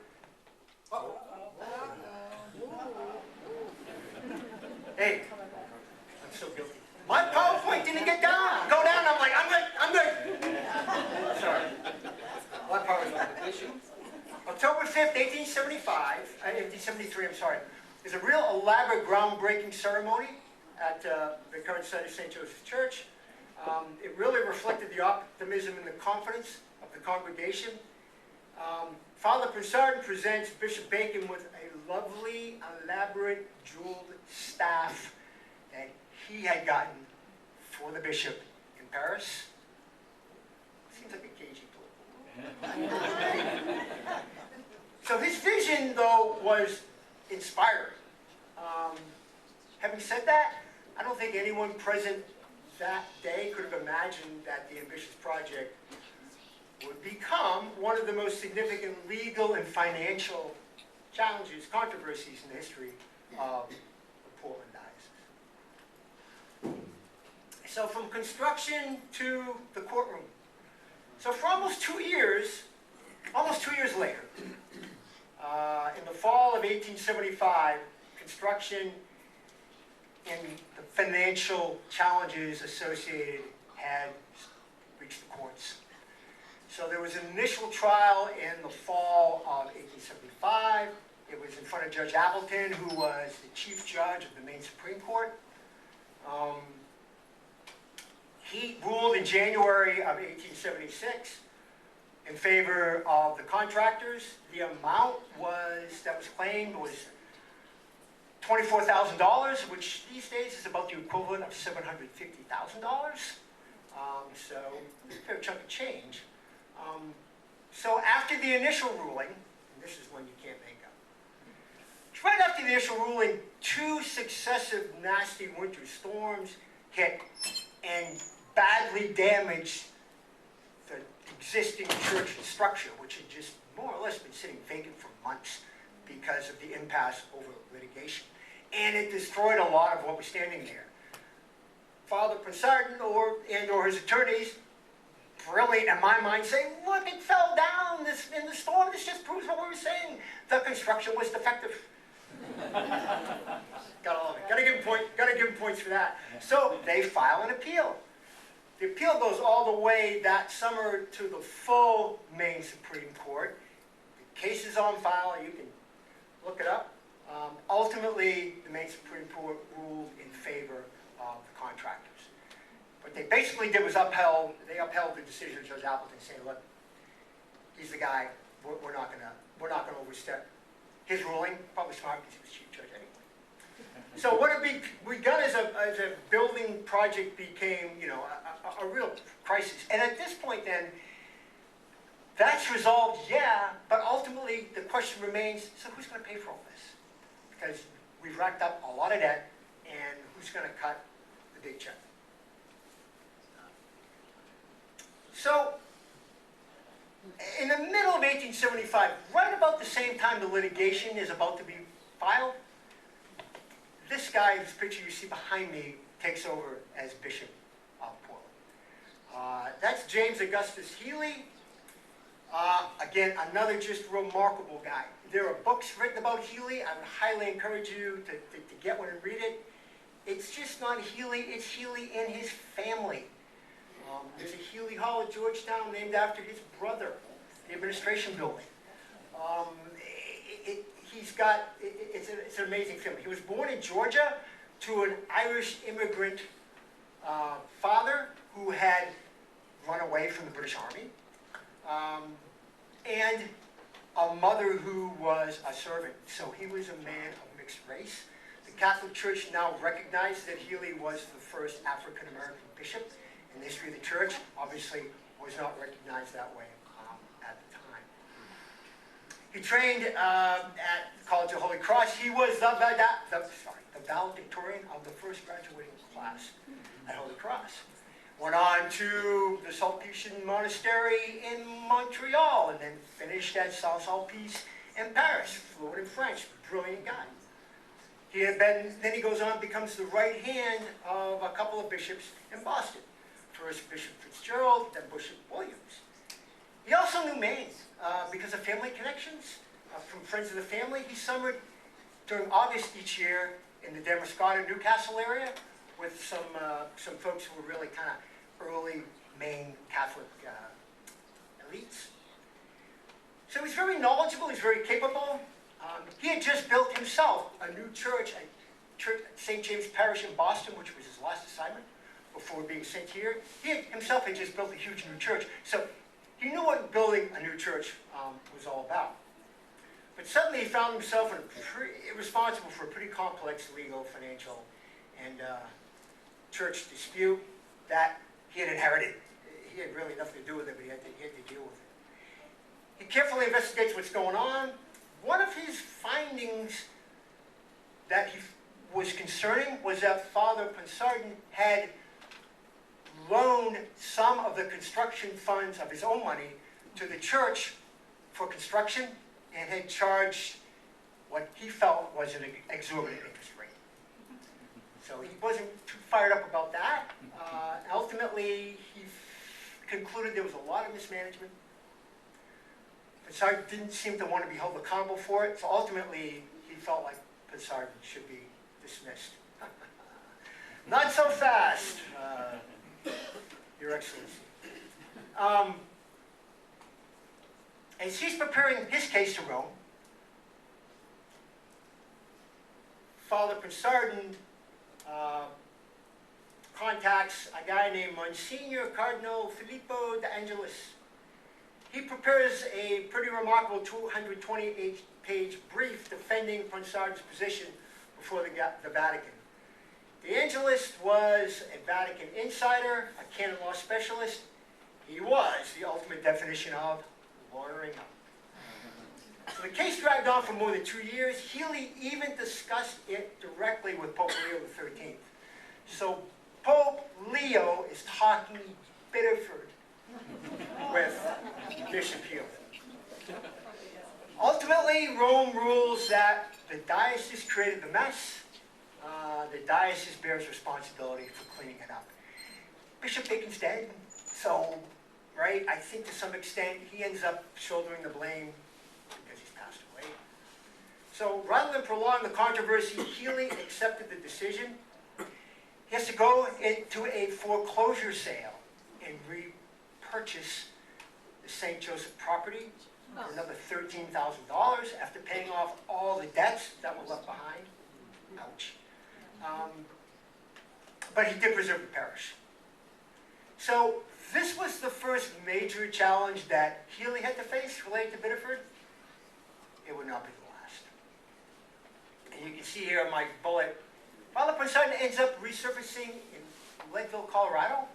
Hey, I'm so guilty. My PowerPoint didn't go down. I'm like, I'm good. Sorry. My PowerPoint's not the issue. October 5th, 1873, I'm sorry. There's a real elaborate groundbreaking ceremony at the current site of St. Joseph's Church. It really reflected the optimism and the confidence of the congregation. Father Ponsard presents Bishop Bacon with a lovely, elaborate, jeweled staff that he had gotten for the bishop in Paris. Seems like a cagey political. So his vision, though, was inspiring. Having said that, I don't think anyone present that day could have imagined that the ambitious project would become one of the most significant legal and financial challenges, controversies in the history of the Portland diocese. So from construction to the courtroom. So for almost 2 years later, in the fall of 1875, construction and the financial challenges associated had reached the courts. So there was an initial trial in the fall of 1875. It was in front of Judge Appleton, who was the chief judge of the Maine Supreme Court. He ruled in January of 1876 in favor of the contractors. The amount that was claimed was $24,000, which these days is about the equivalent of $750,000. So it's a fair chunk of change. So after the initial ruling, and this is one you can't make up, right after the initial ruling, 2 successive nasty winter storms hit and badly damaged the existing church structure, which had just more or less been sitting vacant for months because of the impasse over litigation. And it destroyed a lot of what was standing there. Father Ponsardin or his attorneys, brilliant in my mind, saying, look, it fell down in the storm. This just proves what we were saying. The construction was defective. Gotta love it. Gotta give him points for that. So they file an appeal. The appeal goes all the way that summer to the full Maine Supreme Court. The case is on file. You can look it up. Ultimately, the Maine Supreme Court ruled in favor of the contractors. What they basically did was upheld the decision of Judge Appleton, saying, look, he's the guy. We're not gonna overstep his ruling. Probably smart because he was chief judge anyway. So what it begun as a building project became, a real crisis. And at this point, then, that's resolved, yeah. But ultimately, the question remains: so who's going to pay for all this? Because we've racked up a lot of debt, and who's going to cut the big check? So, in the middle of 1875, right about the same time the litigation is about to be filed, this guy, this picture you see behind me, takes over as Bishop of Portland. That's James Augustus Healy. Again, another just remarkable guy. There are books written about Healy. I would highly encourage you to get one and read it. It's just not Healy, it's Healy and his family. There's a Healy Hall at Georgetown named after his brother, the administration building. It's an amazing family. He was born in Georgia to an Irish immigrant father who had run away from the British Army, and a mother who was a servant. So he was a man of mixed race. The Catholic Church now recognizes that Healy was the first African-American bishop in the history of the church. Obviously was not recognized that way at the time. He trained at College of Holy Cross. He was the valedictorian of the first graduating class at Holy Cross. Went on to the Sulpician Monastery in Montreal, and then finished at Saint-Sulpice in Paris, fluent in French. Brilliant guy. Then he goes on, becomes the right hand of a couple of bishops in Boston. First Bishop Fitzgerald, then Bishop Williams. He also knew Maine because of family connections. From friends of the family, he summered during August each year in the Damascotta, Newcastle area with some folks who were really kind of early Maine Catholic elites. So he's very knowledgeable, he's very capable. He had just built himself a new church at St. James Parish in Boston, which was his last assignment before being sent here. He himself had just built a huge new church. So he knew what building a new church was all about. But suddenly he found himself responsible for a pretty complex legal, financial, and church dispute that he had inherited. He had really nothing to do with it, but he had to deal with it. He carefully investigates what's going on. One of his findings that he was concerning was that Father Ponsardin had loaned some of the construction funds of his own money to the church for construction and had charged what he felt was an exorbitant interest rate. So he wasn't too fired up about that. Ultimately, he concluded there was a lot of mismanagement. Ponsardin didn't seem to want to be held accountable for it, so ultimately he felt like Ponsardin should be dismissed. Not so fast, Your Excellency. As he's preparing his case to Rome, Father Ponsardin contacts a guy named Monsignor Cardinal Filippo de Angelis. He prepares a pretty remarkable 228-page brief defending Ponsardin's position before the Vatican. De Angelis was a Vatican insider, a canon law specialist. He was the ultimate definition of lawyering up. So the case dragged on for more than 2 years. Healy even discussed it directly with Pope Leo XIII. So Pope Leo is talking Biddeford with Bishop Healy. Ultimately, Rome rules that the diocese created the mess. The diocese bears responsibility for cleaning it up. Bishop Bacon's dead, so, right, I think to some extent he ends up shouldering the blame because he's passed away. So rather than prolong the controversy, Healy accepted the decision. He has to go into a foreclosure sale and repurchase the St. Joseph property for another $13,000 after paying off all the debts that were left behind. Ouch. But he did preserve the parish. So this was the first major challenge that Healy had to face related to Biddeford. It would not be the last. And you can see here my bullet. Father Poseidon ends up resurfacing in Leadville, Colorado,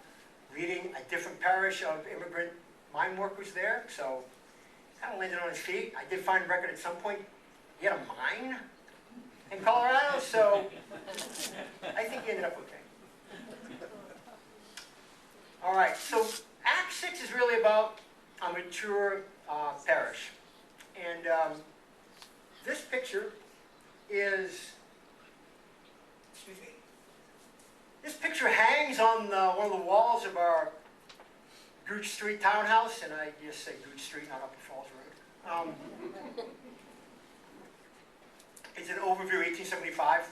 leading a different parish of immigrant mine workers there. So kind of landed on his feet. I did find a record at some point. He had a mine in Colorado, so I think he ended up okay. All right, so Act 6 is really about a mature parish. And this picture is, excuse me, this picture hangs on one of the walls of our Gooch Street townhouse, and I just say Gooch Street, not Upper Falls Road. It's an overview, 1875,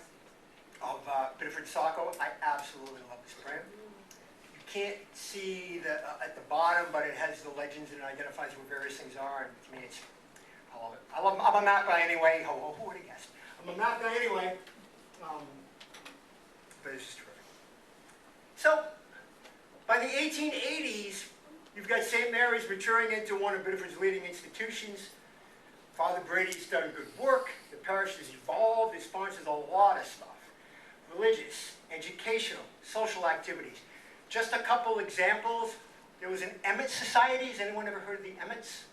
of Biddeford Saco. I absolutely love this print. You can't see at the bottom, but it has the legends and it identifies where various things are. And to me, I love it. I'm a map guy anyway. Who would have guessed? I'm a map guy anyway. But it's just terrific. So, by the 1880s, you've got St. Mary's maturing into one of Biddeford's leading institutions. Father Brady's done good work. The parish has evolved. It sponsors a lot of stuff. Religious, educational, social activities. Just a couple examples. There was an Emmett Society. Has anyone ever heard of the Emmets?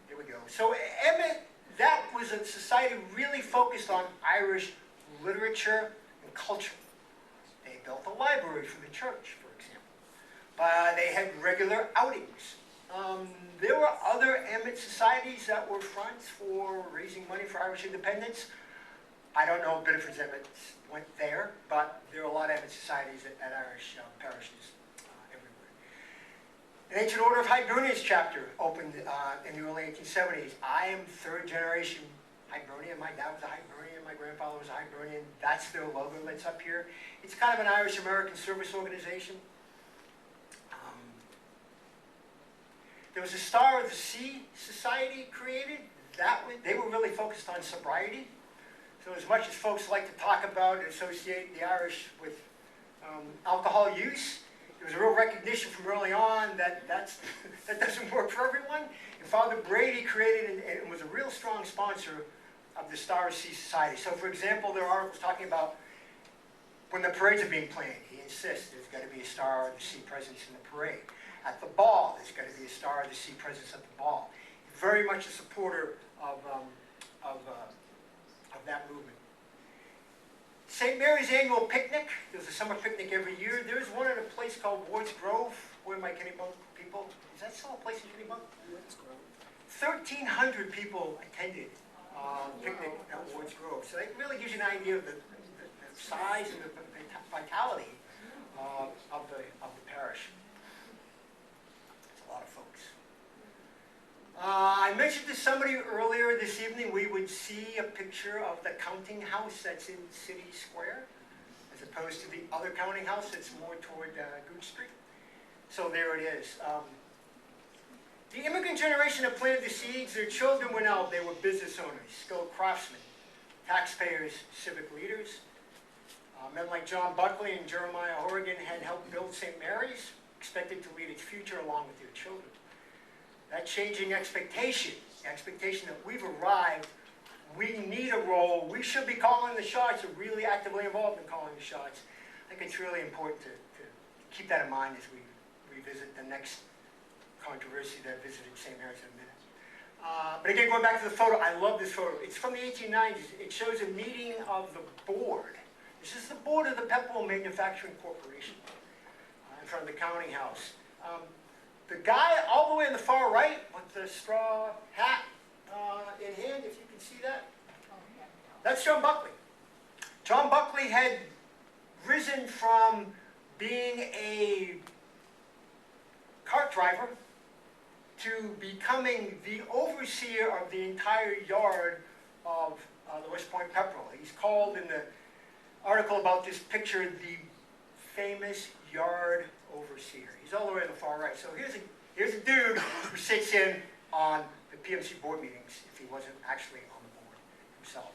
There we go. So Emmett, that was a society really focused on Irish literature and culture. They built a library for the church, for example. They had regular outings. There were other Emmett societies that were fronts for raising money for Irish independence. I don't know if Biddeford's Emmets went there, but there are a lot of Emmett societies at Irish parishes everywhere. An Ancient Order of Hibernians chapter opened in the early 1870s. I am third generation Hibernian. My dad was a Hibernian. My grandfather was a Hibernian. That's their logo that's up here. It's kind of an Irish-American service organization. There was a Star of the Sea Society created. They were really focused on sobriety. So as much as folks like to talk about and associate the Irish with alcohol use, there was a real recognition from early on that that doesn't work for everyone. And Father Brady created and was a real strong sponsor of the Star of the Sea Society. So for example, there are articles talking about when the parades are being planned, he insists there's got to be a Star of the Sea presence in the parade. At the ball, there's got to be a Star of the Sea presence at the ball. Very much a supporter of that movement. St. Mary's annual picnic. There's a summer picnic every year. There's one at a place called Ward's Grove. Where are my Kennebunk people? Is that still a place in Kennebunk? Ward's Grove. 1,300 people attended picnic at Ward's Grove. So that really gives you an idea of the size and the vitality of the parish. A lot of folks. I mentioned to somebody earlier this evening we would see a picture of the counting house that's in City Square as opposed to the other counting house that's more toward Gooch Street. So there it is. The immigrant generation that planted the seeds, their children went out. They were business owners, skilled craftsmen, taxpayers, civic leaders. Men like John Buckley and Jeremiah Horrigan had helped build St. Mary's, expected to lead its future along with their children. That changing expectation that we've arrived We need a role. We should be calling the shots, or really actively involved in calling the shots. I think it's really important to keep that in mind as we revisit the next controversy that visited St. Mary's in a minute. But again, going back to the photo, I love this photo. It's from the 1890s. It shows a meeting of the board. This is the board of the Pepperell Manufacturing Corporation in front of the counting house. The guy all the way on the far right with the straw hat in hand, if you can see that, that's John Buckley. John Buckley had risen from being a cart driver to becoming the overseer of the entire yard of the West Point Pepperell. He's called in the article about this picture the famous yard overseer. He's all the way on the far right. So here's a dude who sits in on the PMC board meetings if he wasn't actually on the board himself.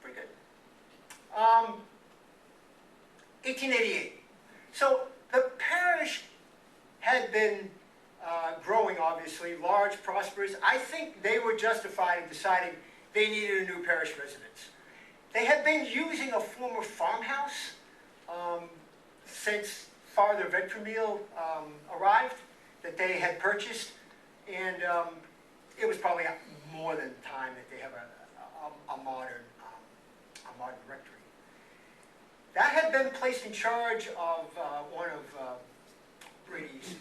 Pretty good. 1888. So the parish had been growing, obviously, large, prosperous. I think they were justified in deciding they needed a new parish residence. They had been using a former farmhouse since Father Ventremille arrived, that they had purchased, and it was probably more than time that they have a modern rectory. That had been placed in charge of one of Brady's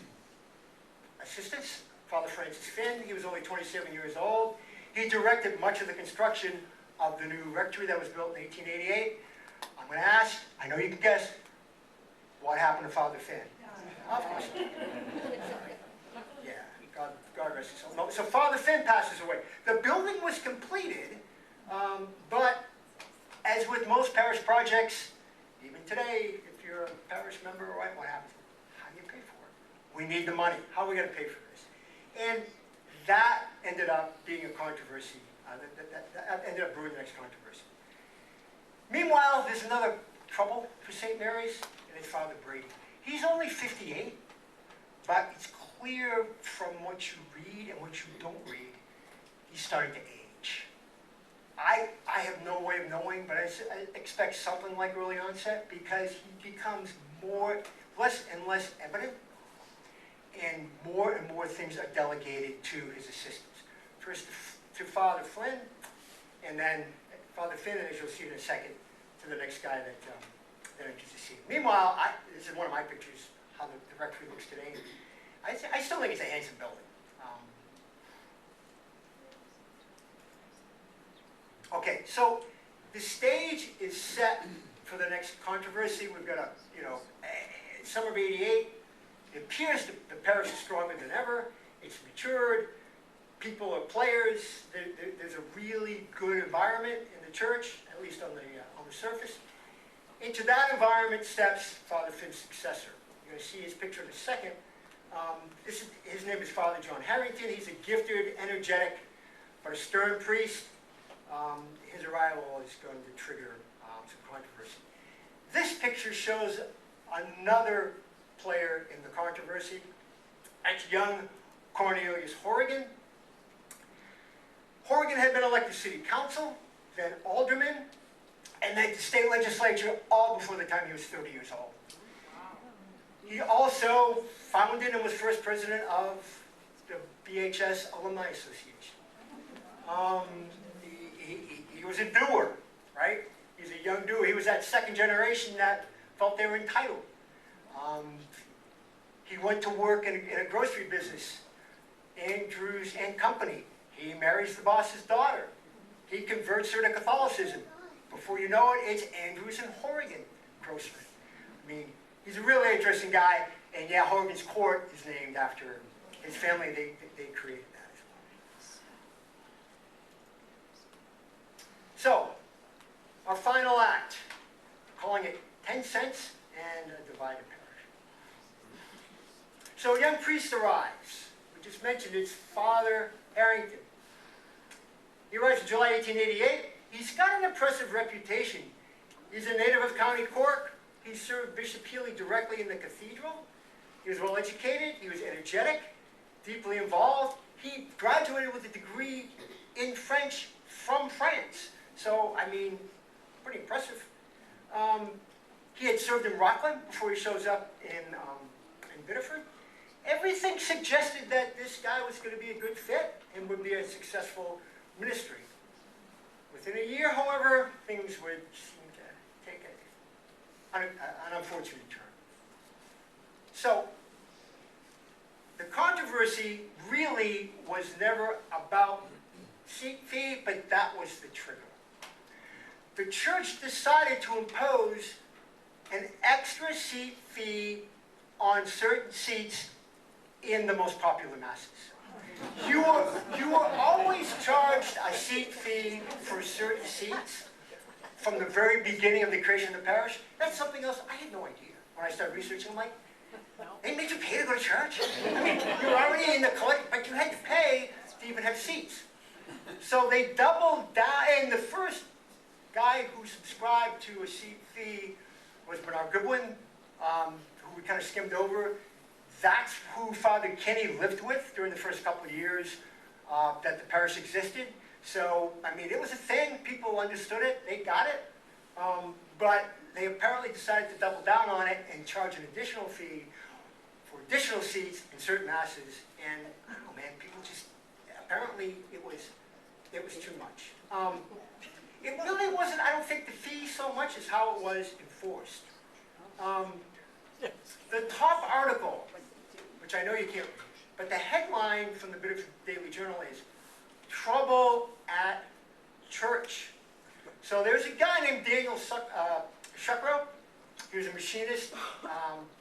assistants, Father Francis Finn. He was only 27 years old. He directed much of the construction of the new rectory that was built in 1888. I'm going to ask, I know you can guess, what happened to Father Finn? Of course. Yeah, God rest his soul. No, so Father Finn passes away. The building was completed, but as with most parish projects, even today, if you're a parish member, right, what happens? How do you pay for it? We need the money. How are we going to pay for this? And that ended up being a controversy. That ended up brewing the next controversy. Meanwhile, there's another trouble for St. Mary's, and it's Father Brady. He's only 58, but it's clear from what you read and what you don't read, he's starting to age. I have no way of knowing, but I expect something like early onset, because he becomes less and less evident, and more things are delegated to his assistants. First to Father Flynn, and then Father Finn, and as you'll see in a second, to the next guy that enters the scene. Meanwhile, this is one of my pictures, how the rectory looks today. I still think it's a handsome building. Okay, so the stage is set for the next controversy. We've got summer of '88. It appears the parish is stronger than ever. It's matured. People are players. There's a really good environment in the church, at least on the surface. Into that environment steps Father Finn's successor. You're going to see his picture in a second. His name is Father John Harrington. He's a gifted, energetic, but a stern priest. His arrival is going to trigger some controversy. This picture shows another player in the controversy. That's young Cornelius Horrigan. Horrigan had been elected city council, then alderman, and then the state legislature all before the time he was 30 years old. He also founded and was first president of the BHS Alumni Association. He was a doer, right? He's a young doer. He was that second generation that felt they were entitled. He went to work in a grocery business, Andrews and Company. He marries the boss's daughter. He converts her to Catholicism. Before you know it, it's Andrews and Horrigan Grocery. I mean, he's a really interesting guy, and yeah, Horrigan's Court is named after his family. They created that as well. So, our final act, calling it 10 cents and a divided parish. So a young priest arrives. We just mentioned it's Father Harrington. He arrives in July 1888. He's got an impressive reputation. He's a native of County Cork. He served Bishop Healy directly in the cathedral. He was well educated. He was energetic, deeply involved. He graduated with a degree in French from France. So, I mean, pretty impressive. He had served in Rockland before he shows up in Biddeford. Everything suggested that this guy was going to be a good fit and would be a successful ministry. Within a year, however, things would seem to take an unfortunate turn. So, the controversy really was never about seat fee, but that was the trigger. The church decided to impose an extra seat fee on certain seats in the most popular masses. You were always charged a seat fee for certain seats from the very beginning of the creation of the parish. That's something else I had no idea when I started researching. I'm like, they made you pay to go to church? I mean, you were already in the collect, but you had to pay to even have seats. So they doubled down, and the first guy who subscribed to a seat fee was Bernard Goodwin, who we kind of skimmed over. That's who Father Kenny lived with during the first couple of years that the parish existed. So, I mean, it was a thing. People understood it. They got it. But they apparently decided to double down on it and charge an additional fee for additional seats in certain masses. And, I don't know, man, people just, apparently it was too much. It really wasn't, I don't think, the fee so much as how it was enforced. The top article, which I know you can't read, but the headline from the Biddeford Daily Journal is, "Trouble at Church." So there's a guy named Daniel Shuckrow. He was a machinist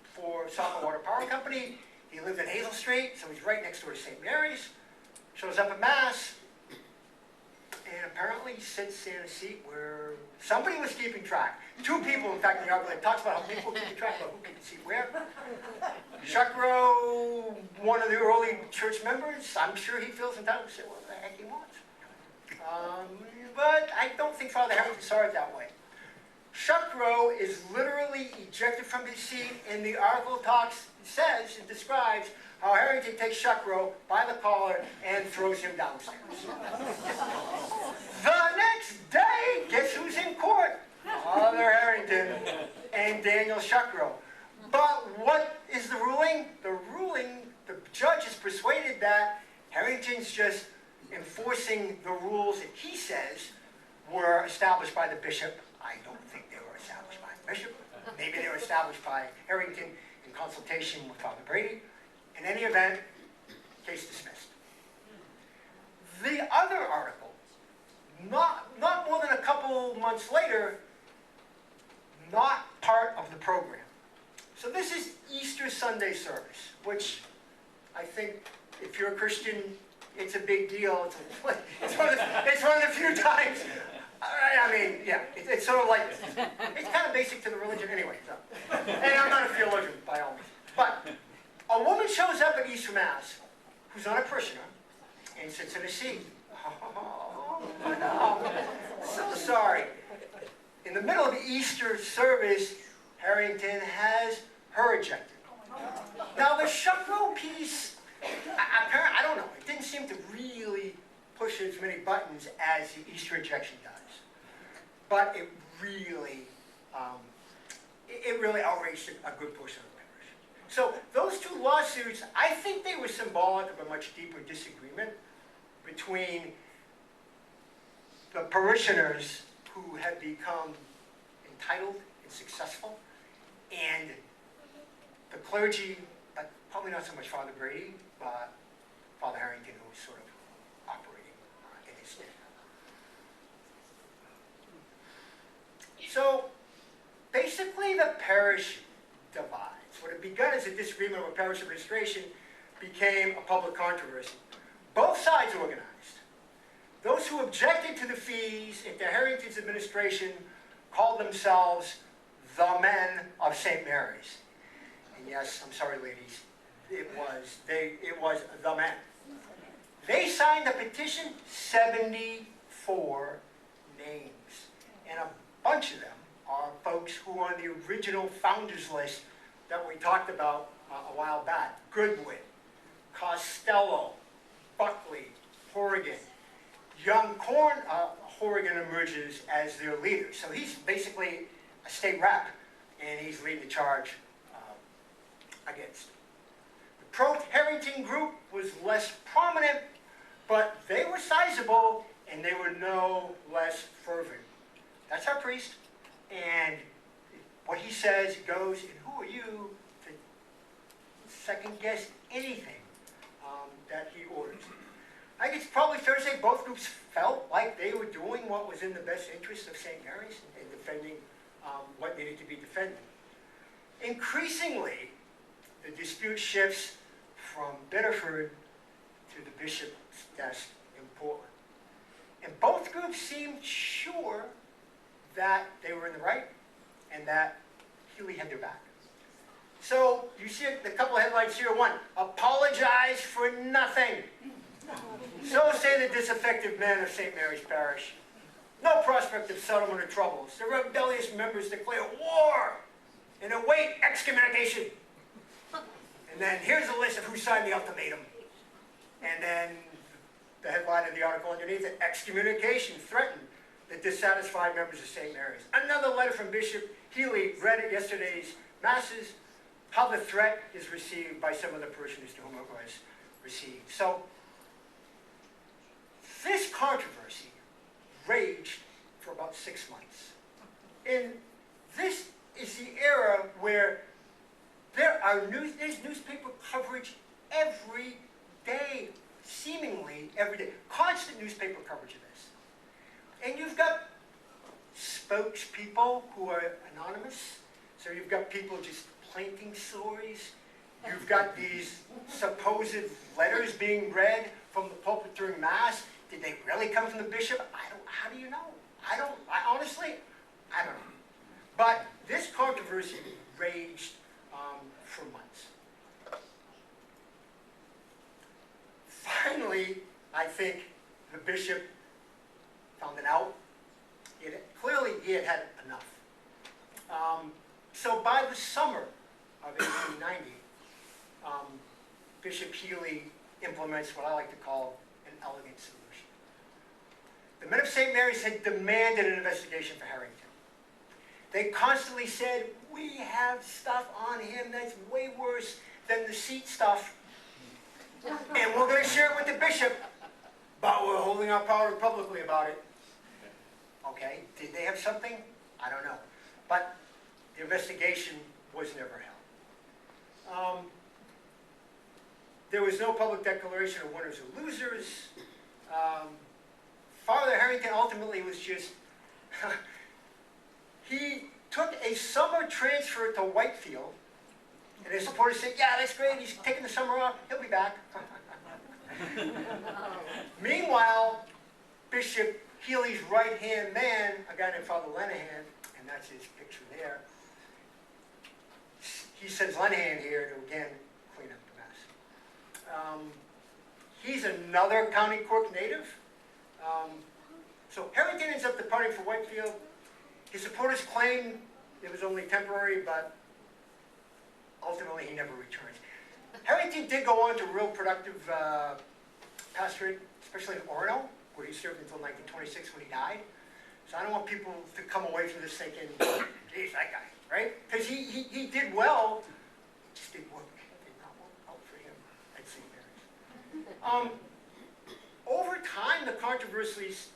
for South Water Power Company. He lived in Hazel Street, so he's right next door to St. Mary's. Shows up at Mass, and apparently sits in a seat where somebody was keeping track. Two people, in fact, in the article, it talks about how people keep track of who can seat where. Shuckrow, one of the early church members, I'm sure he feels entitled to say what the heck he wants. But I don't think Father Harrington saw it that way. Shuckrow is literally ejected from his seat, and the article says and describes how Harrington takes Shuckrow by the collar and throws him downstairs. The next day, guess who's in court? Father Harrington and Daniel Shuckrow. But what is the ruling? The judge is persuaded that Harrington's just enforcing the rules that he says were established by the bishop. I don't think they were established by the bishop. Maybe they were established by Harrington in consultation with Father Brady. In any event, case dismissed. The other article, not more than a couple months later, not part of the program. So this is Easter Sunday service, which I think if you're a Christian, it's a big deal. It's one of the few times. I mean, yeah, it's sort of like, it's kind of basic to the religion anyway. So. And I'm not a theologian by all means. But a woman shows up at Easter Mass who's not a parishioner and sits in a seat. Oh, no. So sorry. In the middle of the Easter service, Harrington has her ejected. Now the Shuckrow piece, apparently, I don't know, it didn't seem to really push as many buttons as the Easter ejection does. But it really outraged a good portion of the parish. So those two lawsuits, I think they were symbolic of a much deeper disagreement between the parishioners who had become entitled and successful, and the clergy, but probably not so much Father Brady, but Father Harrington, who was sort of operating in his stead. So basically the parish divides. What had begun as a disagreement with parish administration became a public controversy. Both sides organized. Those who objected to the fees and to Harrington's administration called themselves the Men of St. Mary's. And yes, I'm sorry, ladies, it was the men. They signed a petition, 74 names. And a bunch of them are folks who are on the original founders list that we talked about a while back. Goodwin, Costello, Buckley, Horrigan. young Horrigan emerges as their leader. So he's basically a state rep, and he's leading the charge against. The pro-Harrington group was less prominent, but they were sizable, and they were no less fervent. That's our priest, and what he says goes, and who are you to second guess anything that he orders? I think it's probably fair to say both groups felt like they were doing what was in the best interest of St. Mary's and defending what needed to be defended. Increasingly, the dispute shifts from Biddeford to the bishop's desk in Portland. And both groups seemed sure that they were in the right and that Healy had their back. So you see a couple of headlines here. One, apologize for nothing. So say the disaffected men of St. Mary's Parish. No prospect of settlement or troubles. The rebellious members declare war and await excommunication. And then here's a list of who signed the ultimatum. And then the headline of the article underneath it, excommunication threatened the dissatisfied members of St. Mary's. Another letter from Bishop Healy read at yesterday's masses, how the threat is received by some of the parishioners to whom it was received. So this controversy raged for about 6 months. And this is the era where there's newspaper coverage every day, seemingly every day. Constant newspaper coverage of this. And you've got spokespeople who are anonymous. So you've got people just planting stories. You've got these supposed letters being read from the pulpit during Mass. Did they really come from the bishop? How do you know? Honestly, I don't know. But this controversy raged for months. Finally, I think the bishop found it out. Clearly, he had had enough. So by the summer of 1890, Bishop Healy implements what I like to call an elegant solution. The men of St. Mary's had demanded an investigation for Harrington. They constantly said, we have stuff on him that's way worse than the seat stuff, and we're going to share it with the bishop, but we're holding our power publicly about it. Okay, did they have something? I don't know. But the investigation was never held. There was no public declaration of winners or losers. Father Harrington ultimately was just, he took a summer transfer to Whitefield, and his supporters said, yeah, that's great, he's taking the summer off, he'll be back. Meanwhile, Bishop Healy's right-hand man, a guy named Father Lenahan, and that's his picture there, he sends Lenahan here to, again, clean up the mess. He's another County Cork native. So Harrington ends up departing for Whitefield. His supporters claim it was only temporary, but ultimately he never returns. Harrington did go on to real productive pastorate, especially in Orono, where he served until 1926 when he died. So I don't want people to come away from this thinking, geez, that guy, right? Because he did well, it just didn't work. It did not work out for him at St. Mary's. Over time, the controversies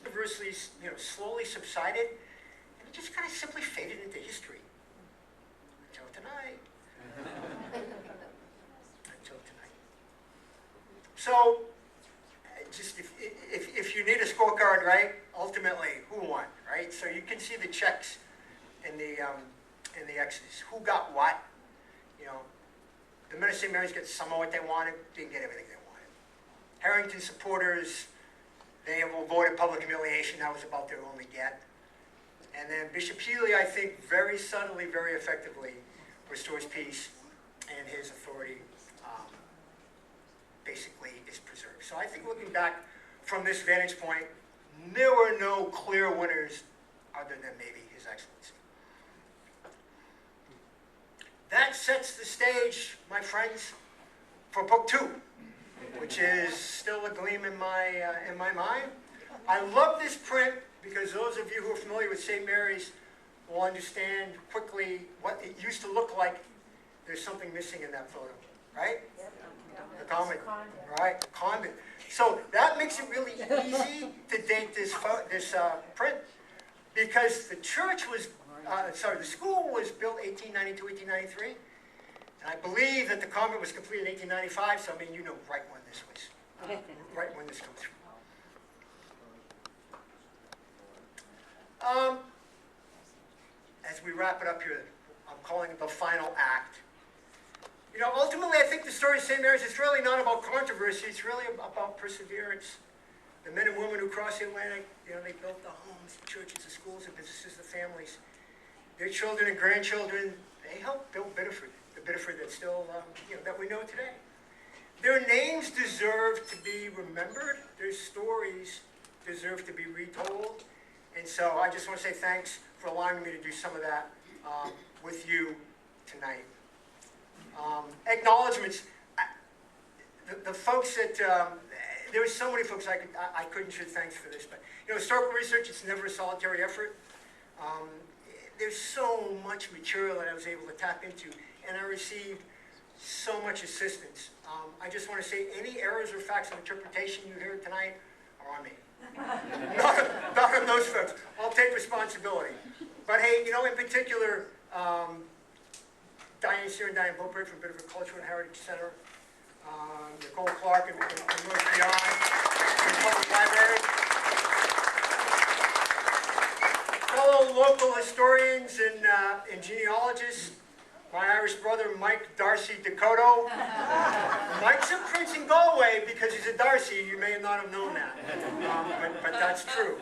slowly subsided, and it just kind of simply faded into history. Until tonight. Until tonight. So, just if you need a scorecard, right? Ultimately, who won, right? So you can see the checks in the X's. Who got what? You know, the men of St. Mary's got some of what they wanted, didn't get everything they wanted. Harrington supporters, they have avoided public humiliation. That was about their only get. And then Bishop Healy, I think, very subtly, very effectively restores peace, and his authority basically is preserved. So I think looking back from this vantage point, there were no clear winners other than maybe His Excellency. That sets the stage, my friends, for book 2, which is still a gleam in my mind. I love this print because those of you who are familiar with St. Mary's will understand quickly what it used to look like. There's something missing in that photo, right? The convent, right? The convent. So that makes it really easy to date this print because the church was, the school was built 1892, 1893. And I believe that the convent was completed in 1895, so I mean, you know right when this was, right when this comes through. As we wrap it up here, I'm calling it the final act. You know, ultimately, I think the story of St. Mary's is really not about controversy. It's really about perseverance. The men and women who crossed the Atlantic, you know, they built the homes, the churches, the schools, the businesses, the families. Their children and grandchildren, they helped build Biddeford, the Biddeford that's still, that we know today. Their names deserve to be remembered. Their stories deserve to be retold. And so I just want to say thanks for allowing me to do some of that with you tonight. Acknowledgements. The folks that, there were so many folks I couldn't show thanks for this, but you know, historical research, it's never a solitary effort. There's so much material that I was able to tap into, and I received so much assistance. I just want to say any errors or facts of interpretation you hear tonight are on me. not on those folks. I'll take responsibility. But hey, you know, in particular, Diane Sear and Diane Beaupre from Biddeford Cultural and Heritage Center, Nicole Clark and North Beyond from the Public Library, fellow local historians and genealogists, my Irish brother Mike Darcy Dakota. Mike's a prince in Galway because he's a Darcy. You may not have known that, but that's true.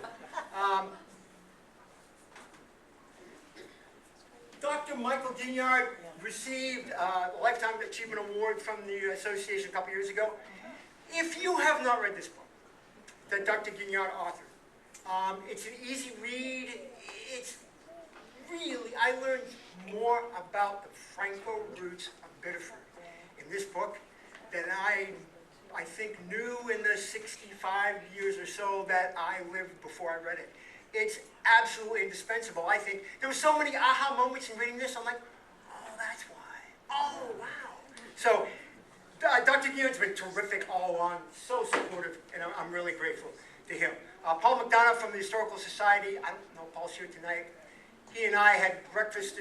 Dr. Michael Dignard received a Lifetime Achievement Award from the association a couple years ago. If you have not read this book that Dr. Dignard authored, it's an easy read. It's really, I learned more about the Franco roots of Biddeford in this book than I think knew in the 65 years or so that I lived before I read it. It's absolutely indispensable. I think there were so many aha moments in reading this. I'm like, oh, that's why. Oh, wow. So Dr. Guillen's been terrific all along, so supportive, and I'm really grateful to him. Paul McDonough from the Historical Society, I don't know if Paul's here tonight. He and I had breakfast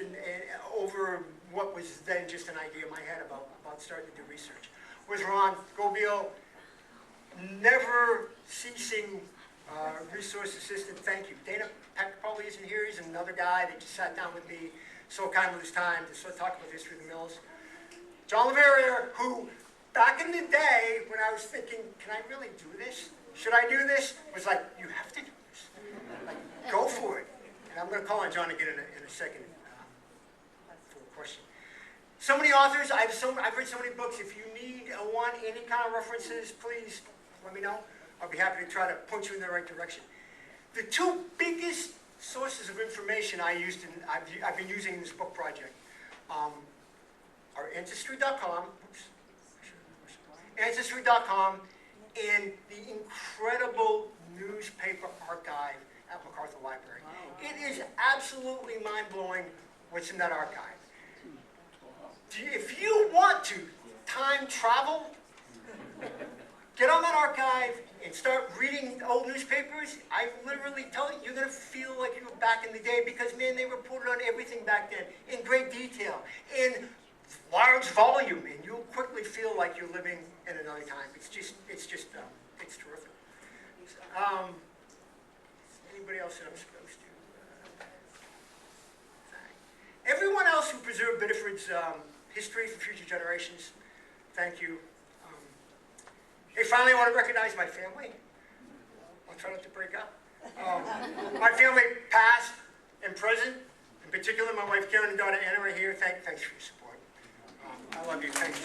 over what was then just an idea in my head about starting to do research. With Ron Gobiel, never ceasing resource assistant, thank you. Dana Peck probably isn't here. He's another guy that just sat down with me, so kind with his time to sort of talk about the history of the mills. John LaVerriere, who back in the day when I was thinking, can I really do this? Should I do this? Was like, you have to do this. Like, go for it. And I'm going to call on John again in a second for a question. So many authors, I've read so many books. If you need any kind of references, please let me know. I'll be happy to try to point you in the right direction. The two biggest sources of information I've been using in this book project are Ancestry.com, Ancestry.com, and the incredible newspaper archive at MacArthur Library. It is absolutely mind-blowing what's in that archive. If you want to time travel, get on that archive and start reading old newspapers. I literally tell you, you're going to feel like you were back in the day because, man, they reported on everything back then in great detail, in large volume, and you'll quickly feel like you're living in another time. It's terrific. Anybody else that I'm supposed to thank? Everyone else who preserved Biddeford's history for future generations, thank you. Hey, finally, I want to recognize my family. I'll try not to break up. My family, past and present, in particular, my wife Karen and daughter Anna are here. Thanks for your support. I love you. Thank you.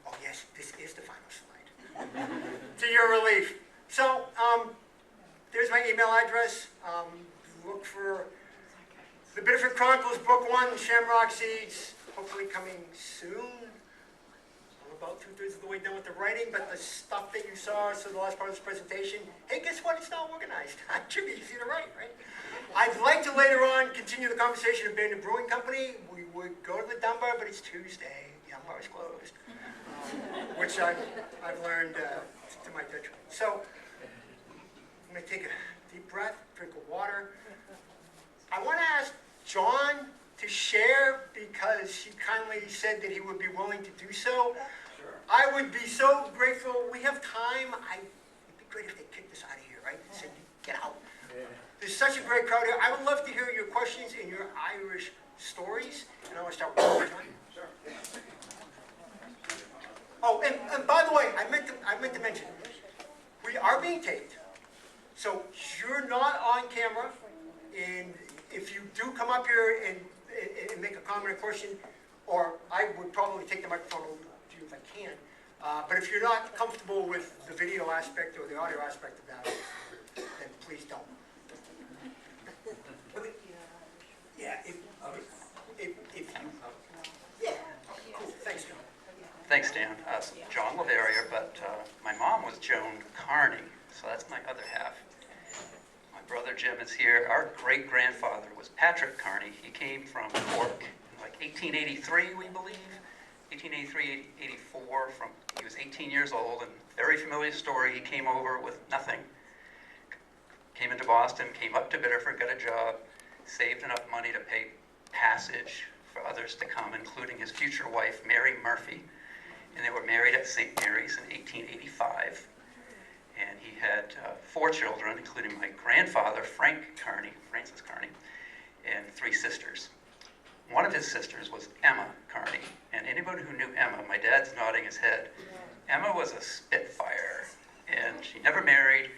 Oh yes, this is the final slide. To your relief. So, there's my email address. Look for the Biddeford Chronicles, Book 1, Shamrock Seeds, hopefully coming soon. about 2/3 of the way done with the writing, but the stuff that you saw, so the last part of this presentation, hey, guess what? It's not organized. It should be easy to write, right? I'd like to later on continue the conversation of Biddeford Brewing Company. We would go to the Dunbar, but it's Tuesday. The Dunbar is closed, which I've learned to my detriment. So I'm going to take a deep breath, drink of water. I want to ask John to share because he kindly said that he would be willing to do so. Sure. I would be so grateful. We have time. It'd be great if they kicked us out of here, right? Said, get out. Yeah. There's such a great crowd here. I would love to hear your questions and your Irish stories. And I want to start with you, John. Sure. Oh, and by the way, I meant to mention, we are being taped. So you're not on camera, and if you do come up here and make a comment or question, or I would probably take the microphone over to you if I can, but if you're not comfortable with the video aspect or the audio aspect of that, then please don't. Yeah, if you, yeah, cool, thanks, John. Thanks, Dan. John Leverrier, but my mom was Joan Carney, so that's my other half. My brother Jim is here. Our great-grandfather was Patrick Carney. He came from Cork in like 1883, we believe. 1883, 84. He was 18 years old, and very familiar story. He came over with nothing. Came into Boston, came up to Biddeford, got a job, saved enough money to pay passage for others to come, including his future wife, Mary Murphy. And they were married at St. Mary's in 1885. And he had 4 children, including my grandfather, Francis Carney, and 3 sisters. One of his sisters was Emma Carney. And anybody who knew Emma, my dad's nodding his head, Emma was a spitfire. And she never married,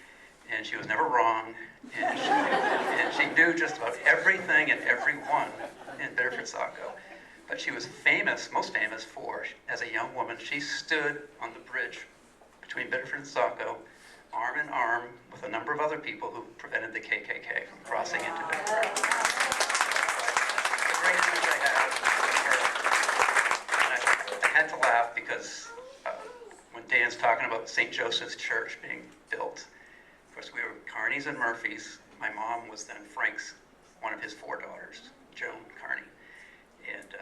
and she was never wrong, and she knew just about everything and everyone in Biddeford Saco. But she was famous, most famous for, as a young woman, she stood on the bridge between Biddeford and Saco, arm in arm with a number of other people who prevented the KKK from crossing into Biddeford. The great image I have of her. And I had to laugh because when Dan's talking about St. Joseph's Church being built, of course we were Carneys and Murphys. My mom was then Frank's, one of his 4 daughters, Joan Carney. And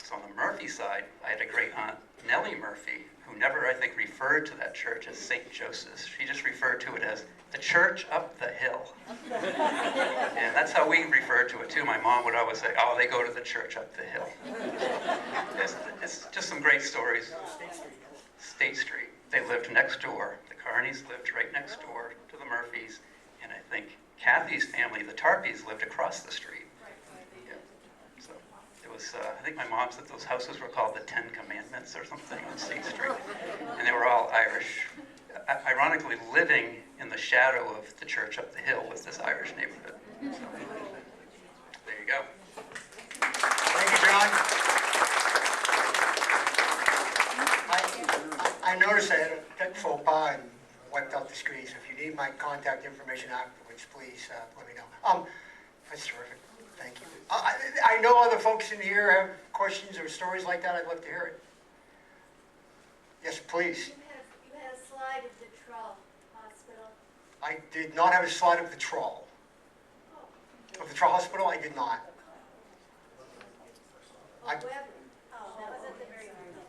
so on the Murphy side, I had a great aunt, Nellie Murphy, who never, I think, referred to that church as St. Joseph's. She just referred to it as the church up the hill. And that's how we referred to it, too. My mom would always say, oh, they go to the church up the hill. It's just some great stories. State Street. They lived next door. The Carneys lived right next door to the Murphys. And I think Kathy's family, the Tarpies, lived across the street. I think my mom said those houses were called the 10 Commandments or something on State Street, and they were all Irish. Ironically, living in the shadow of the church up the hill was this Irish neighborhood. So, there you go. Thank you, John. I noticed I had a tech faux pas and wiped out the screen, so if you need my contact information afterwards, please let me know. That's terrific. Thank you. I know other folks in here have questions or stories like that. I'd love to hear it. Yes, please. You had a slide of the Troll Hospital. I did not have a slide of the Troll. Oh. Of the Troll Hospital? I did not. Oh, Weber. Oh, that was at the very beginning.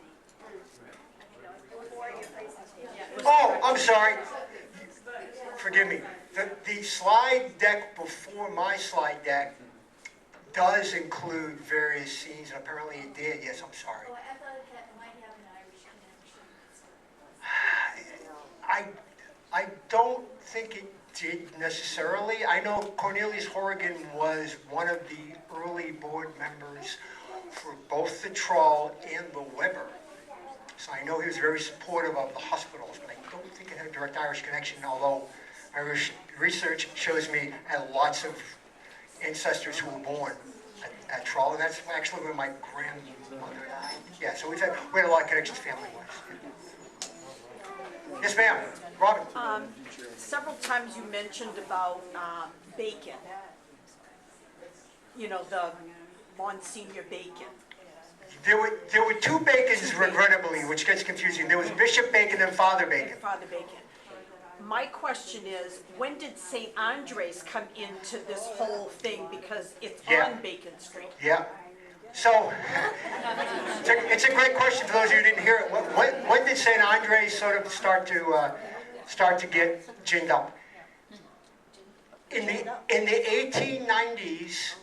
Oh, I'm sorry. Forgive me. The slide deck before my slide deck does include various scenes, and apparently it did. Yes, I'm sorry. Oh, I thought it might have an Irish connection. I don't think it did necessarily. I know Cornelius Horrigan was one of the early board members for both the Troll and the Weber. So I know he was very supportive of the hospitals, but I don't think it had a direct Irish connection, although my research shows me I had lots of ancestors who were born at Troll, and that's actually where my grandmother died. Yeah, so we had a lot of connections family-wise. Yes, ma'am. Robin. Several times you mentioned about bacon. You know, the Monsignor bacon. There were two Bacons, regrettably, which gets confusing. There was Bishop Bacon and Father Bacon. Father Bacon. My question is, when did St. Andres come into this whole thing? Because it's Yeah. on Bacon Street. Yeah. So, it's a great question for those of you who didn't hear it. When did St. Andres sort of start to get ginned up? In the 1890s,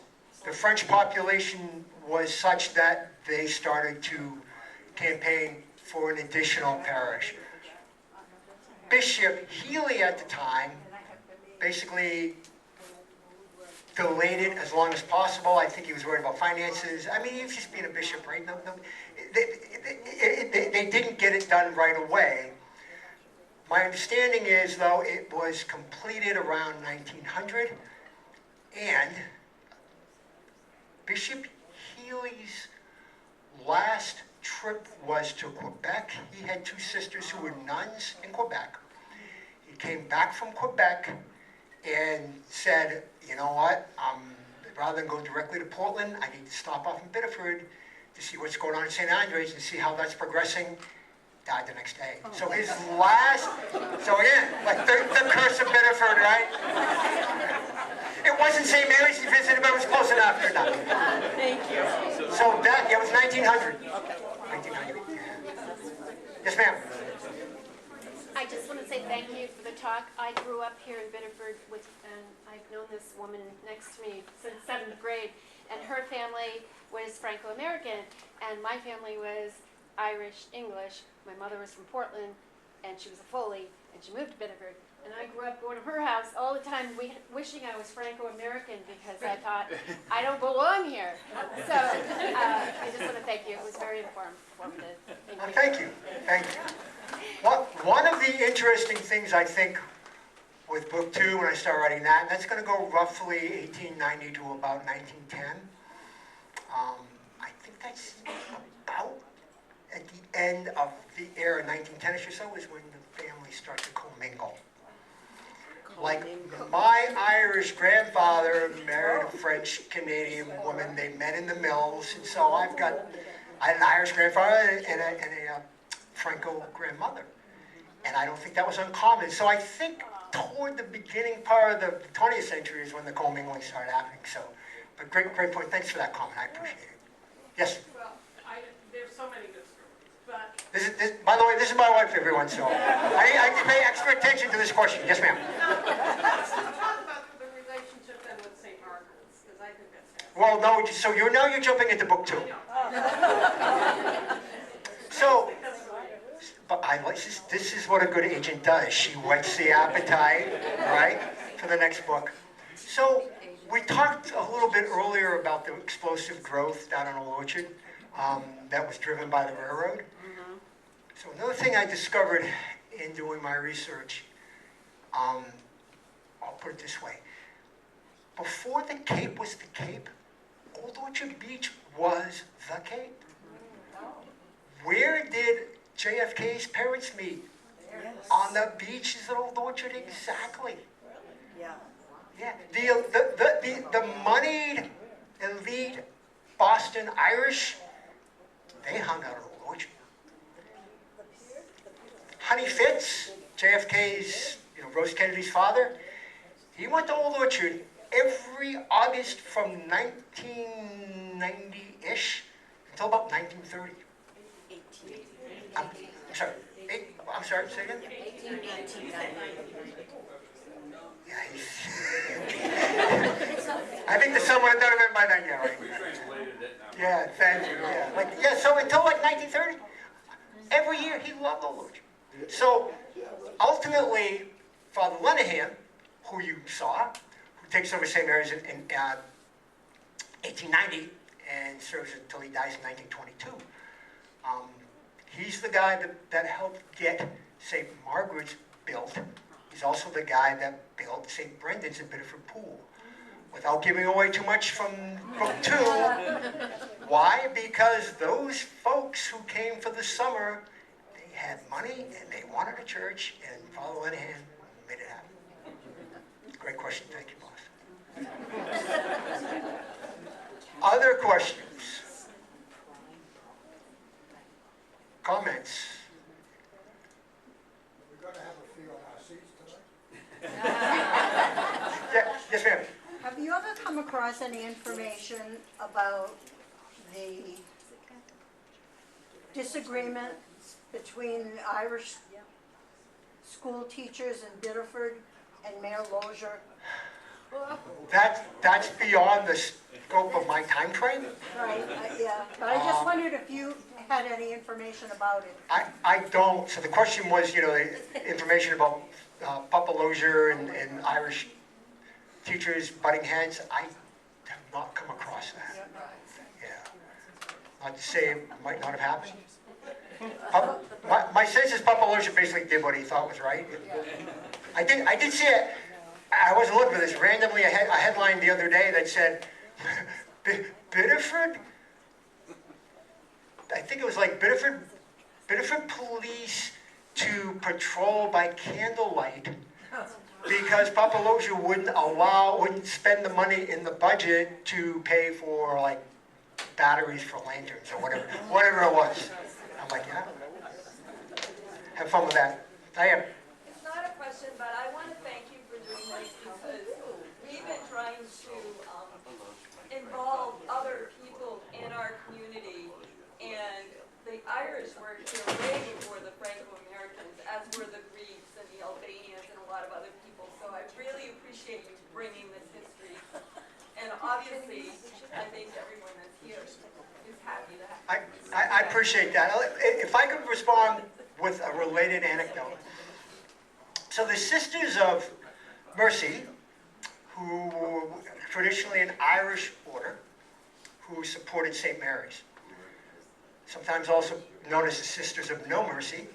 the French population was such that they started to campaign for an additional parish. Bishop Healy at the time basically delayed it as long as possible. I think he was worried about finances. I mean, he was just being a bishop, right? No, they didn't get it done right away. My understanding is, though, it was completed around 1900, and Bishop Healy's last trip was to Quebec. He had two sisters who were nuns in Quebec. He came back from Quebec and said, you know what, rather than go directly to Portland, I need to stop off in Biddeford to see what's going on in St. Andres and see how that's progressing. Died the next day. So his last, so again, like the curse of Biddeford, right? It wasn't St. Mary's he visited, but it was close enough or not. Thank you. So that, yeah, it was 1900. 1900. Yes, ma'am. I just want to say thank you for the talk. I grew up here in Biddeford and I've known this woman next to me since 7th grade, and her family was Franco-American, and my family was Irish, English. My mother was from Portland, and she was a Foley, and she moved to Biddeford. And I grew up going to her house all the time, wishing I was Franco-American because I thought, I don't belong here. So I just want to thank you. It was very informative. Thank you. Thank you. One of the interesting things I think with book 2, when I start writing that, and that's going to go roughly 1890 to about 1910. I think that's about at the end of the era, 1910ish or so, is when the families start to commingle. Like, my Irish grandfather married a French-Canadian woman. They met in the mills, and so I had an Irish grandfather and a Franco grandmother. And I don't think that was uncommon. So I think toward the beginning part of the 20th century is when the commingling started happening. So, but great point. Thanks for that comment. I appreciate it. Yes? Well, there's so many good stories, but... By the way, this is my wife, everyone, so I pay extra attention to this question. Yes, ma'am. Let's talk about the relationship then with St. Margaret's, because I think that's fascinating. Well, no, so you're jumping into book 2. So, but this is what a good agent does. She whets the appetite, right, for the next book. So, we talked a little bit earlier about the explosive growth down in Old Orchard that was driven by the railroad. So another thing I discovered in doing my research, I'll put it this way. Before the Cape was the Cape, Old Orchard Beach was the Cape. Where did JFK's parents meet? Yes. On the beaches of Old Orchard, exactly. Yeah. Yeah, the moneyed, elite Boston Irish, they hung out at Old Orchard. Honey Fitz, JFK's, Rose Kennedy's father, he went to Old Orchard every August from 1990-ish until about 1930. I'm sorry, say again? 1890. I think the sun would have done it by then, yeah, right? Yeah, thank you, yeah. So until like 1930, every year he loved Old Orchard. So ultimately, Father Lenahan, who you saw, who takes over St. Mary's in 1890 and serves until he dies in 1922, he's the guy that helped get St. Margaret's built. He's also the guy that built St. Brendan's in Biddeford Pool. Without giving away too much from book 2, why? Because those folks who came for the summer, they had money and they wanted a church, and Father Lenahan made it happen. Great question, thank you, boss. Other questions? comments? We're gonna have a few on our seats tonight. Yeah, yes, ma'am. Have you ever come across any information about the disagreement between Irish school teachers in Biddeford and Mayor Lozier? That's beyond the scope of my time frame. Right, yeah, but I just wondered if you had any information about it. I don't. So the question was, you know, the information about Papa Lozier and Irish teachers butting heads. I have not come across that. Yeah. Not to say it might not have happened. My sense is Papa Lozier basically did what he thought was right. I did see it. I wasn't looking for this. Randomly, a headline the other day that said, Biddeford? I think it was like Biddeford police to patrol by candlelight because Papa Lozier wouldn't spend the money in the budget to pay for like batteries for lanterns or whatever it was. I'm like, yeah, have fun with that. I am. It's not a question, but I want to thank you for doing this because we've been trying to involve other people in our community, and the Irish were here way before the Franco-Americans, as were the Greeks and the Albanians and a lot of other people. So I really appreciate you bringing this history. And obviously, I think everyone that's here is happy to have it. I appreciate that. If I could respond with a related anecdote. So the Sisters of Mercy, who were traditionally an Irish order, who supported St. Mary's, sometimes also known as the Sisters of No Mercy.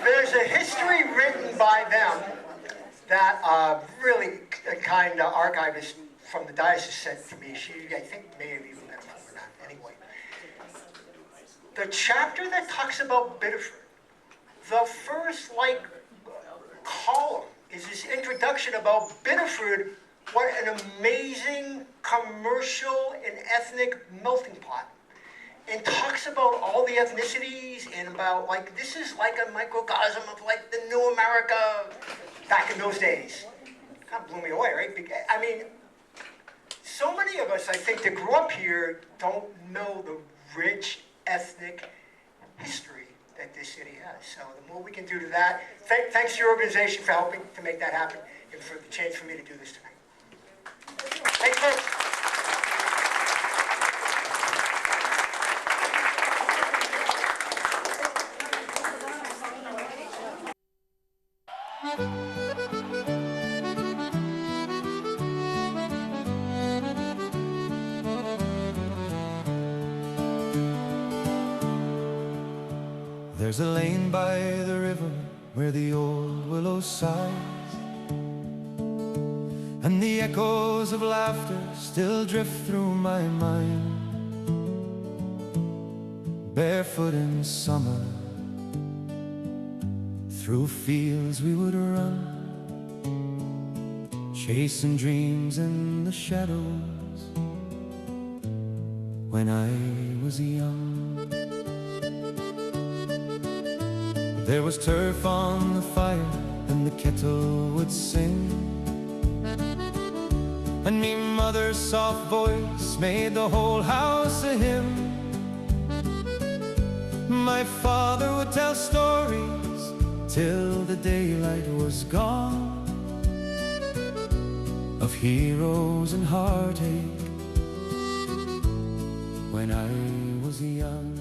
There's a history written by them that really a kind archivist from the diocese sent to me. She, I think, may have even been for that. Anyway, the chapter that talks about Biddeford, the first column is this introduction about Biddeford. What an amazing commercial and ethnic melting pot. And talks about all the ethnicities and about this is like a microcosm of the new America back in those days. Kind of blew me away, right? I mean, so many of us, I think, that grew up here don't know the rich ethnic history that this city has. So the more we can do to that, thanks to your organization for helping to make that happen and for the chance for me to do this tonight. Thanks, folks. There's a lane by the river where the old willow sighs, and the echoes of laughter still drift through my mind. Barefoot in summer, through fields we would run, chasing dreams in the shadows when I was young. There was turf on the fire and the kettle would sing, and me mother's soft voice made the whole house a hymn. My father would tell stories till the daylight was gone, of heroes and heartache when I was young.